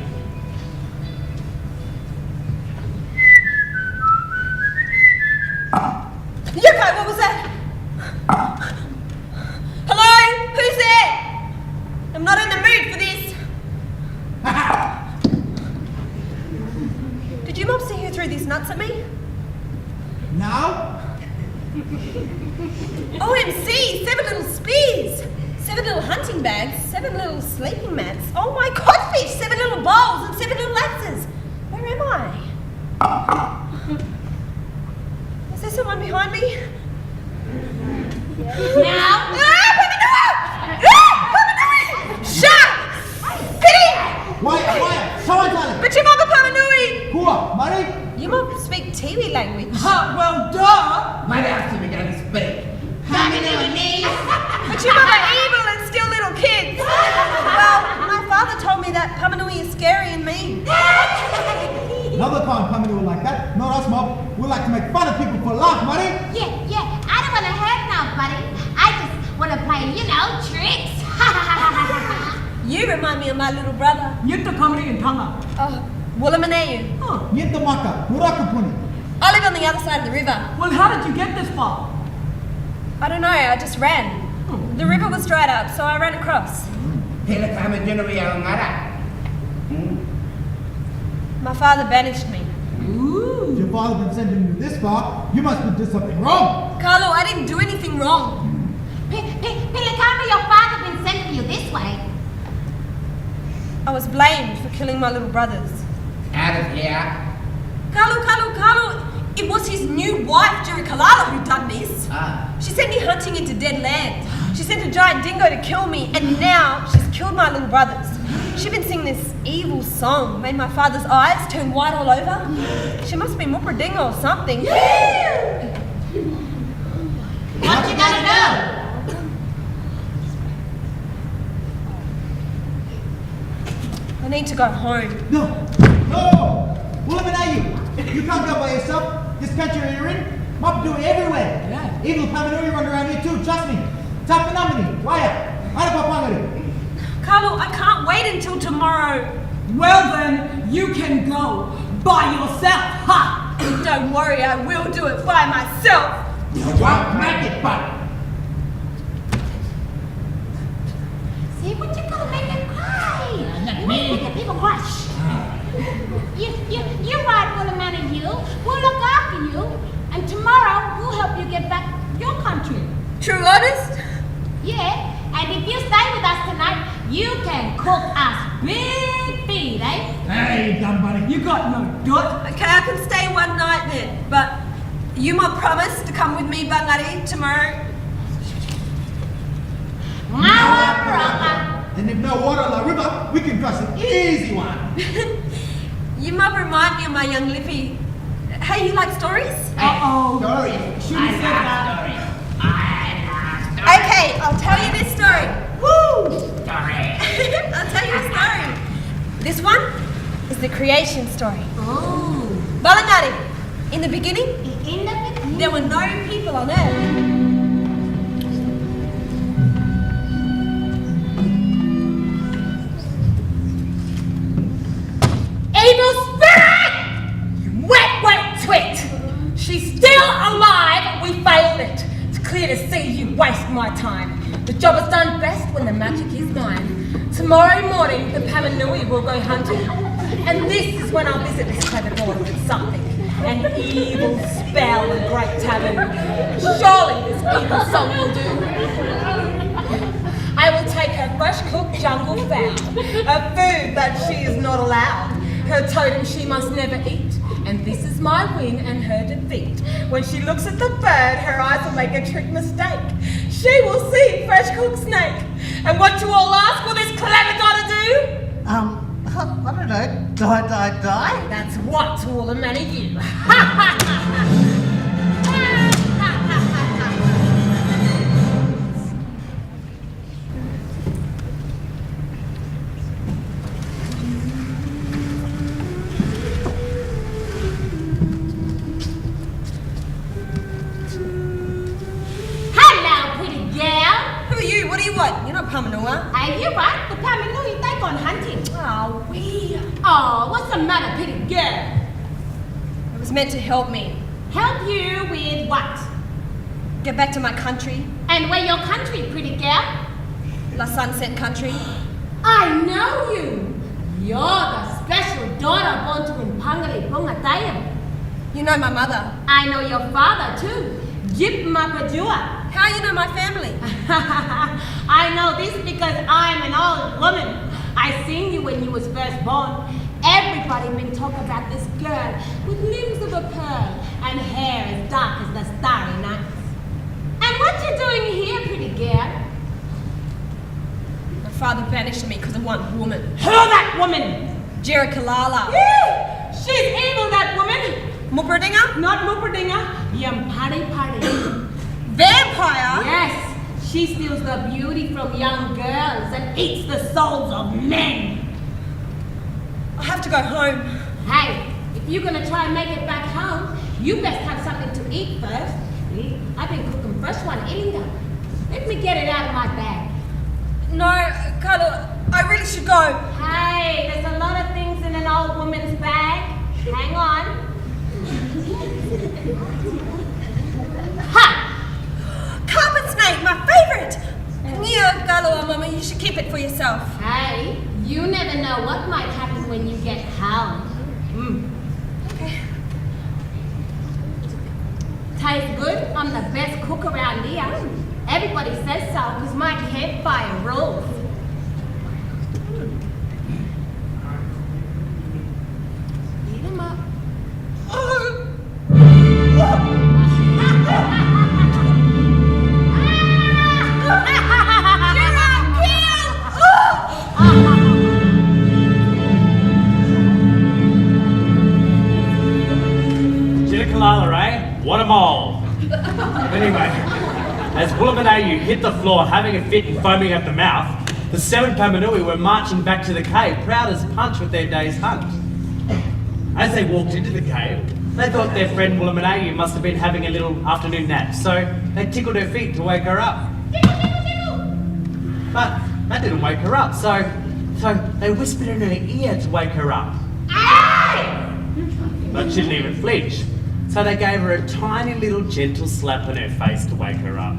Yoko, what was that? Hello? Who's there? I'm not in the mood for this. Did you mom see who threw these nuts at me? Now? OMC, 7 little spears, 7 little hunting bags, 7 little sleeping mats, oh my codfish, 7 little bowls and 7 little axes. Where am I? Is there someone behind me? Now. Shut! Pity! Why? Someone tell him. But your mother Pamanui! Who? Mari? You must speak Tiwi language. Well, duh! Might have to be done speak. But your mother evil and still little kids. Well, my father told me that Pamanui is scary and mean. Another time coming to like that. Not us, Mob. We like to make fun of people for a laugh, Mari. Yeah. I don't want to hurt nobody. I just want to play, tricks. You remind me of my little brother. Yinta comedy in Tonga. Oh, Wulaminayu. Yinta maka, murakapuni. I live on the other side of the river. Well, how did you get this far? I don't know, I just ran. The river was dried up, so I ran across. PLT001. My father banished me. If your father been sending you this far, you must have done something wrong. Carlo, I didn't do anything wrong. Pilicama, your father been sending you this way. I was blamed for killing my little brothers. Out of here. Carlo, it was his new wife, Jerikalala, who done this. Ah. She sent me hunting into dead land. She sent a giant dingo to kill me, and now she's killed my little brothers. She's been singing this evil song, made my father's eyes turn white all over. She must be Mupradinga or something. What you gonna do? I need to go home. No! We'll eliminate you. You can't go by yourself. This country you're in, mob do it everywhere. Yeah. Evil Pamanui run around here too, trust me. Tapanamini, Waya, Anapapangari. Carlo, I can't wait until tomorrow. Well then, you can go by yourself, ha! Don't worry, I will do it by myself. What? Make it, but. See, what you gonna make them cry? You must make people cry. You're right, Willamette, and you. We'll look after you, and tomorrow we'll help you get back your country. True, Lotus? Yeah, and if you stay with us tonight, you can cook us big feed, eh? Hey, dumb buddy. You got no dot. Okay, I can stay one night then, but you might promise to come with me, Bangari, tomorrow? And if no water on the river, we can cross an easy one. You might remind me of my young Lippy. Hey, you like stories? Uh-oh. Sorry. Shouldn't have said that. Okay, I'll tell you this story. Woo! Sorry. I'll tell you a story. This one is the creation story. Oh. Balangari, in the beginning, In the beginning. there were no people on earth. Evil spirit! You wet twit! She's still alive, we failed it. It's clear to see you waste my time. The job is done best when the magic is mine. Tomorrow morning, the Pamanui will go hunting. And this is when I'll visit this clever daughter with something. An evil spell and great taboo. Surely this evil song will do. I will take her fresh cooked jungle fowl, a food that she is not allowed. Her totem she must never eat, and this is my win and her defeat. When she looks at the bird, her eyes will make a trick mistake. She will see fresh cooked snake. And what you all ask, will this clever daughter do? I don't know. Die? That's what to all the men of you. Hello, pretty girl. Who are you? What do you want? You're not Pamanua. Are you right? The Pamanui, they gone hunting. Oh, we. Oh, what's the matter, pretty girl? It was meant to help me. Help you with what? Get back to my country. And where your country, pretty girl? La Sunset Country. I know you. You're the special daughter born to Impangari Bungatayam. You know my mother. I know your father too. Jip Mapajua. How you know my family? I know this because I'm an old woman. I seen you when you was first born. Everybody been talking about this girl with limbs of a pearl and hair as dark as the starry night. And what you doing here, pretty girl? My father banished me because of one woman. Who that woman? Jerikalala. She's evil, that woman. Mupradinga? Not Mupradinga. Pari. Vampire? Yes, she steals the beauty from young girls and eats the souls of men. I have to go home. Hey, if you're gonna try and make it back home, you best have something to eat first. I've been cooking fresh one Ilinga. Let me get it out of my bag. No, Carlo, I really should go. Hey, there's a lot of things in an old woman's bag. Hang on. Ha! Carpet snake, my favorite. Yeah, Carlo, Mama, you should keep it for yourself. Hey, you never know what might happen when you get home. Okay. I'm the best cook around here. Everybody says so, because my campfire rules. Eat 'em up. Kalala, eh? What a mole. Anyway, as Woolamanayu hit the floor having a fit and foaming at the mouth, the 7 Pamanui were marching back to the cave, proud as punch with their day's hunt. As they walked into the cave, they thought their friend Woolamanayu must have been having a little afternoon nap, so they tickled her feet to wake her up. But that didn't wake her up, so they whispered in her ear to wake her up. But she didn't even flinch. So they gave her a tiny little gentle slap on her face to wake her up.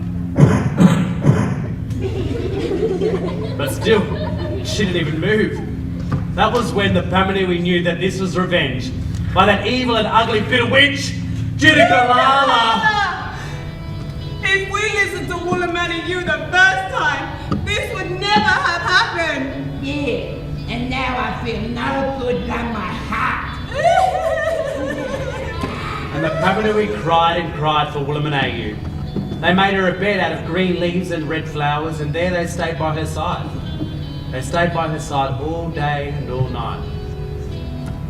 But still, she didn't even move. That was when the Pamanui knew that this was revenge by that evil and ugly bit of witch, Jirikalala. If we listened to Woolamanayu the first time, this would never have happened. Yeah, and now I feel no good down my heart. And the Pamanui cried and cried for Woolamanayu. They made her a bed out of green leaves and red flowers, and there they stayed by her side. They stayed by her side all day and all night.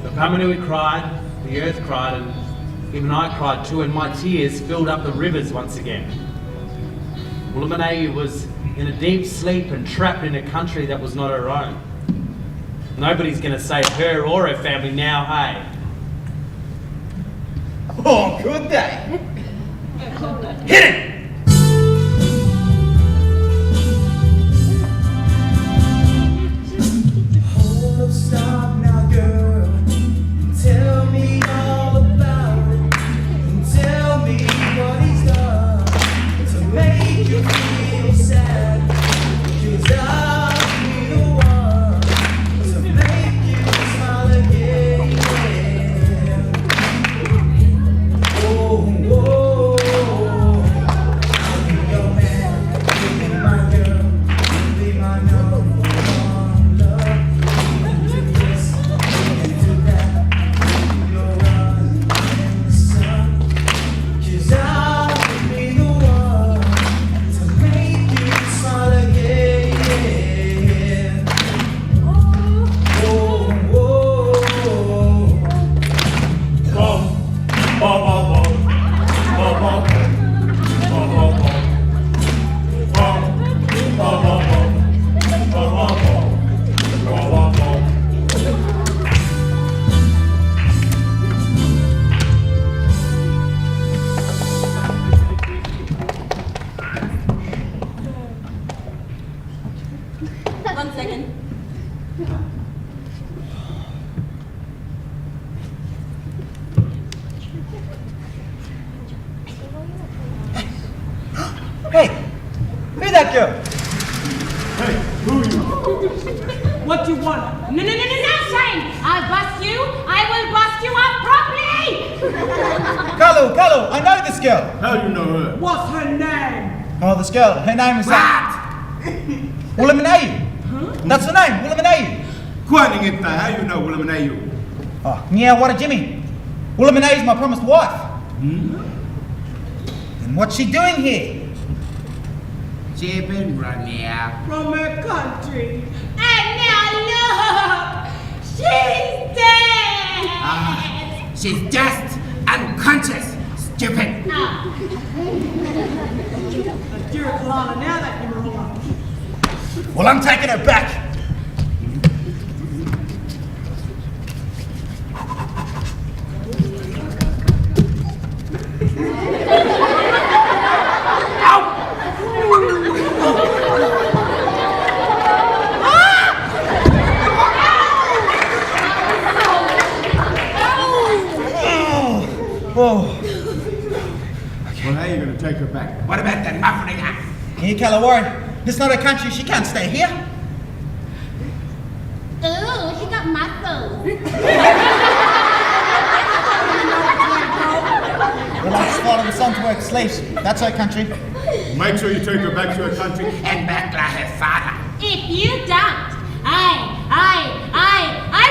The Pamanui cried, the earth cried, and even I cried too, and my tears filled up the rivers once again. Woolamanayu was in a deep sleep and trapped in a country that was not her own. Nobody's going to save her or her family now, hey? Oh, good day. Hit it! Hold up, stop now, girl. Tell me all about it. And tell me what he's done to make you feel sad. 'Cause I'll be the one to make you smile again. Oh, oh, I'll be your man, you'll be my girl, you'll be my number one love. You can do this, you can do that, you'll run in the sun. 'Cause I'll be the one to make you smile again. Oh, oh, Bum, bum, bum, bum. Bum, bum, bum, bum, bum. Bum, bum, bum, bum. Bum, bum, bum. Bum, bum, bum. One second. Hey, who's that girl? Hey, who you? What do you want? No, Shane! I'll bust you! I will bust you up properly! Carlo, I know this girl. How do you know her? What's her name? Oh, this girl, her name is... Woolamanayu. That's her name, Woolamanayu. Quite how you know Woolamanayu? Oh, yeah, what a Jimmy. Woolamanayu is my promised wife. And what's she doing here? She been running out. From her country. And now look! She's dead! She's just unconscious, stupid. Dear Kalana, now that you're alone. Well, I'm taking her back. Oh. Well, how are you going to take her back? What about that muffling up? Here, Kalawari, this is not her country. She can't stay here. Ooh, she got muscles. Well, I just follow the sun to work slaves. That's our country. Make sure you take her back to her country. And back like her father. If you don't, I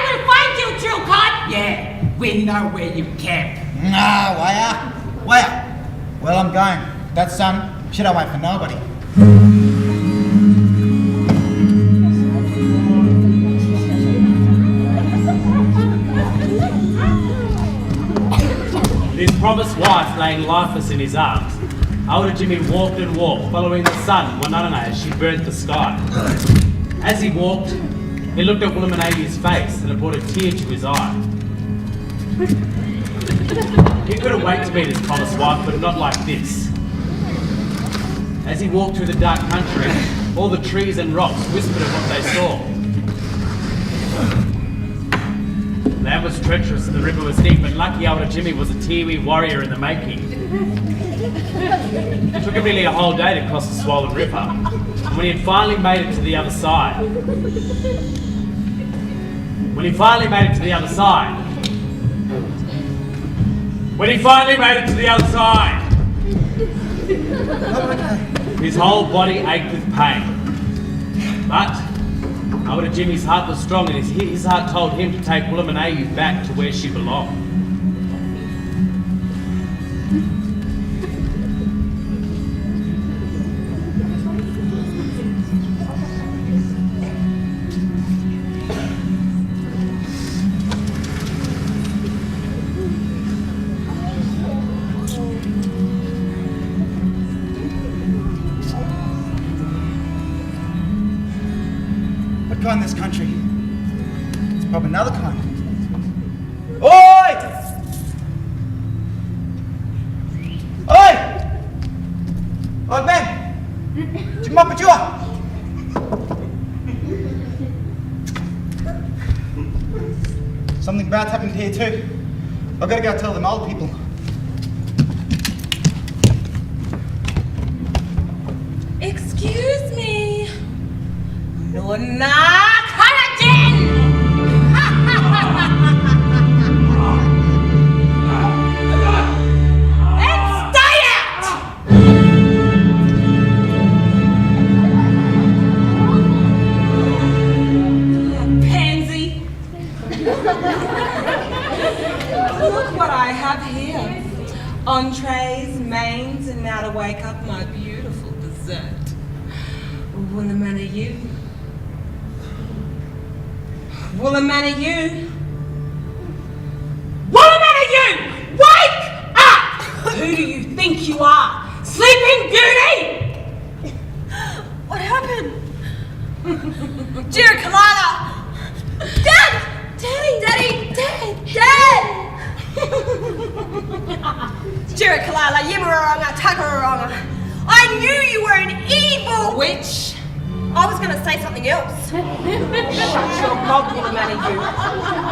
will find you, true cod. Yeah, we know where you camp. Nah, where? Well, I'm going. That son should have wait for nobody. His promised wife laying lifeless in his arms, older Jimmy walked and walked, following the sun one night as she burnt the sky. As he walked, he looked at Williamanavi's face and it brought a tear to his eye. He couldn't wait to meet his promised wife, but not like this. As he walked through the dark country, all the trees and rocks whispered of what they saw. The land was treacherous and the river was deep, but lucky older Jimmy was a Tiwi warrior in the making. It took him nearly a whole day to cross the swollen river, and when he had finally made it to the other side, his whole body ached with pain. But older Jimmy's heart was strong, and his heart told him to take Williamanavi back to where she belonged. What kind this country? It's probably another kind. Oi! Oi! Old man! Jumapajua! Something bad's happened here too. I've got to go tell them old people. Excuse me. Nona Collagen! And stay out! Pansy. Look what I have here. Entrees, mains, and now to wake up my beautiful dessert. Woman, are you? Williamana, you? Williamana, you! Wake up! Who do you think you are? Sleeping Beauty! What happened? Jira Kalila! Dad! Daddy! Dad! Jira Kalila, Yimaranga, Takaranga. I knew you were an evil Witch? I was going to say something else. Shut your mouth, Williamana, you.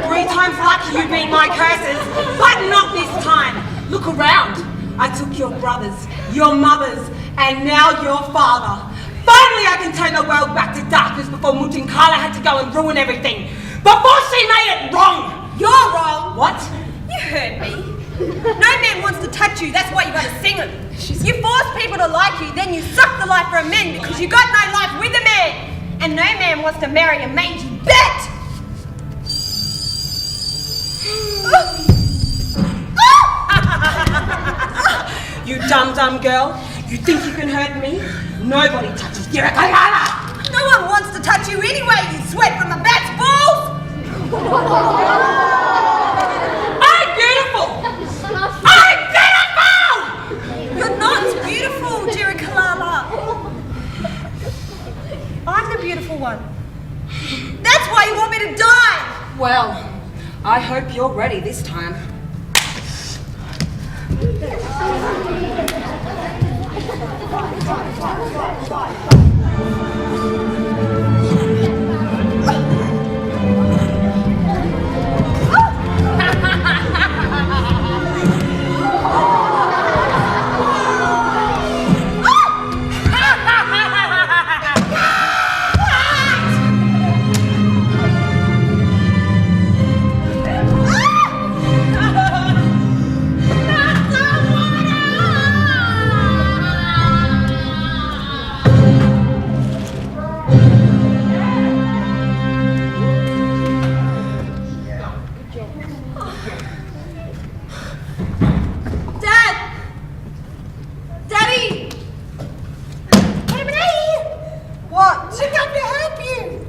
3 times lucky you beat my curses, but not this time. Look around. I took your brothers, your mothers, and now your father. Finally, I can turn the world back to darkness before Mutinkala had to go and ruin everything. Before she made it wrong. You're wrong. What? You heard me. No man wants to touch you, that's why you gotta sing it. You force people to like you, then you suck the life from men because you got no life with a man. And no man wants to marry a mangy bet! You dumb girl. You think you can hurt me? Nobody touches Yirakalala! No one wants to touch you anyway, you sweat from a bat's balls! I'm beautiful! I'm beautiful! You're not beautiful, Jirikalala. I'm the beautiful one. That's why you want me to die! Well, I hope you're ready this time. Dad! Daddy! What? She come to help you.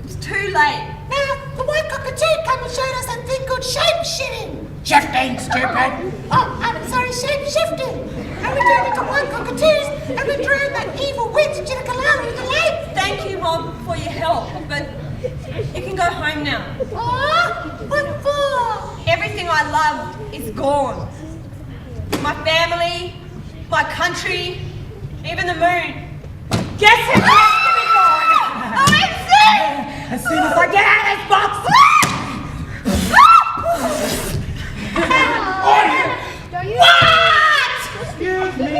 It's too late. Now, the white cockatoo come and showed us a thing called shape-shifting. Shifting, stupid. Oh, I'm sorry, shape-shifting. And we turned into white cockatoos and we drove that evil witch Jirikalala in the lake. Thank you, Mom, for your help, but you can go home now. Oh, what for? Everything I loved is gone. My family, my country, even the moon. Guess who's next to be born? Oh, it's it! As soon as I get out of this box. What? Excuse me.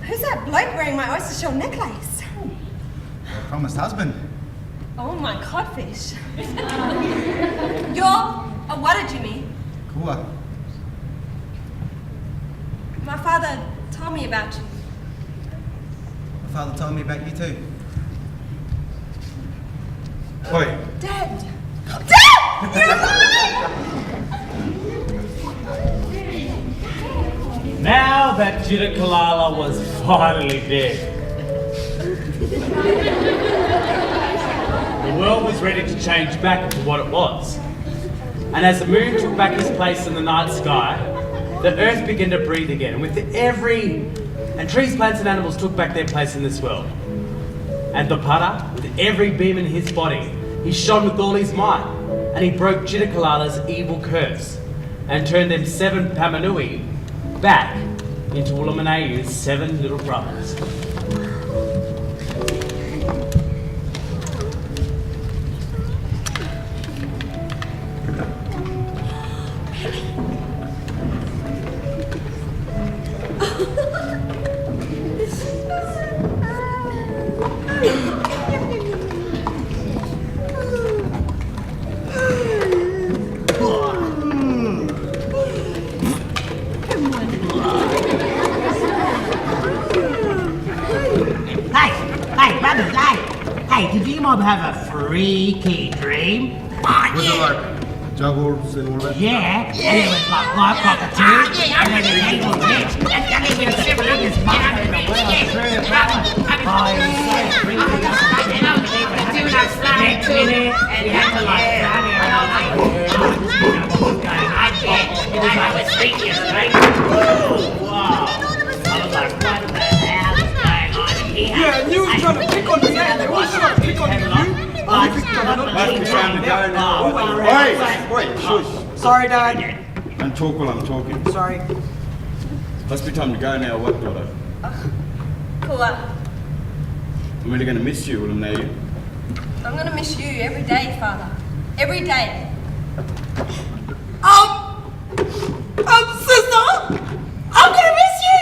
Who's that bloke wearing my oyster shell necklace? Your promised husband. Oh, my codfish. You're a what, Jimmy? Kua. My father told me about you. My father told me about you too. Oi. Dad! Now that Jirikalala was finally dead, the world was ready to change back to what it was. And as the moon took back his place in the night sky, the earth began to breathe again. And trees, plants and animals took back their place in this world. And the Para, with every beam in his body, he shone with all his might, and he broke Jirikalala's evil curse and turned them 7 Pamanui back into Ulamanayu's 7 little brothers. Hey, did you mob have a freaky dream? Was it like juggles and all that? Yeah, and it was like live cockatoos, and then an evil witch, and then he was shivering his mother in the world through, brother. Oh, he was so freaky, I can't believe it. Next minute, he had to like run and I was like, what was going on here? It was like a freaky straight. Wow. I was like, what the hell is going on here? Yeah, and you were trying to pick on me, and they all trying to pick on you. Must be trying to go now. Wait, shush. Sorry, Dad. And talk while I'm talking. Sorry. Must be time to go now, what, daughter? Kua, I'm really going to miss you, will I know you? I'm going to miss you every day, Father. Every day. Sister, I'm gonna miss you.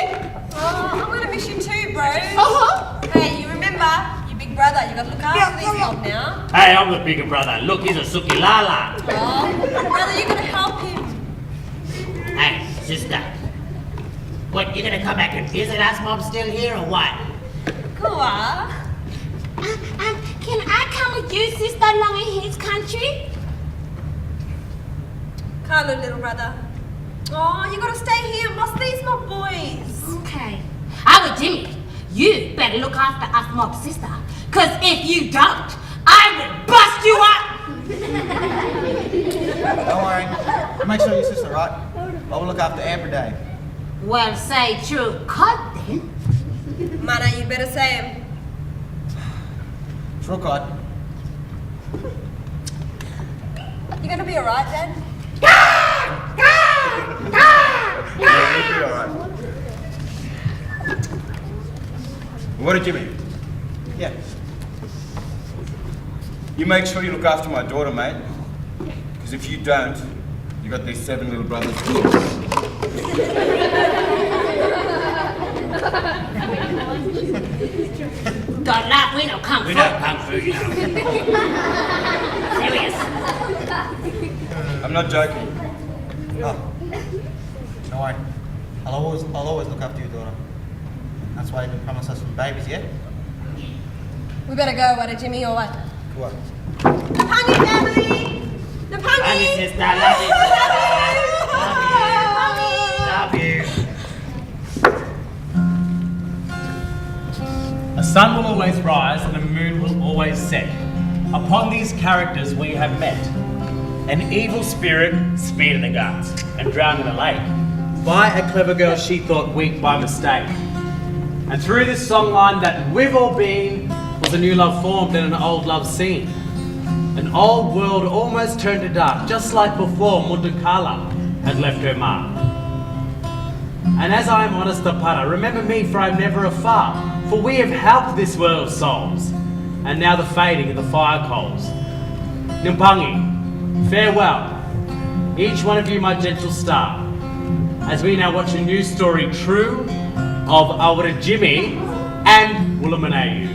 Oh, I'm going to miss you too, bro. Uh-huh. Hey, you remember, you big brother, you got to look after these help now. Hey, I'm the bigger brother. Look, he's a Sukilala. Oh, brother, you got to help him. Hey, sister. What, you gonna come back and visit us, Mom, still here, or what? Kua. Can I come with you, sister, along in his country? Carlo, little brother. Oh, you got to stay here and boss these mob boys. Okay. Our Jimmy, you better look after us mob sister, cause if you don't, I will bust you up. Don't worry. Make sure your sister, right? I will look after Amber Day. Well, say true cod then. Mana, you better say him. True cod. You gonna be alright, Dad? Yeah, you'll be alright. What did you mean? Yeah. You make sure you look after my daughter, mate. Because if you don't, you got these 7 little brothers too. Don't laugh, we don't kung fu. We don't kung fu, you know. Serious. I'm not joking. Oh. Don't worry. I'll always look after your daughter. That's why you can promise us some babies, yeah? We better go, what, Jimmy, or what? Go on. The Pungy family! The Pungy! Love you, sister. Love you. Love you. A sun will always rise and a moon will always set. Upon these characters we have met. An evil spirit speared in the guts and drowned in a lake by a clever girl she thought weak by mistake. And through this songline that we've all been was a new love formed and an old love seen. An old world almost turned to dark, just like before Muntukala had left her mark. And as I am honest Tapara, remember me for I am never afar, for we have helped this world of souls, and now the fading of the fire coals. Nimpangi, farewell, each one of you my gentle star, as we now watch a new story true of Awara Jimmy and Woolamanayu.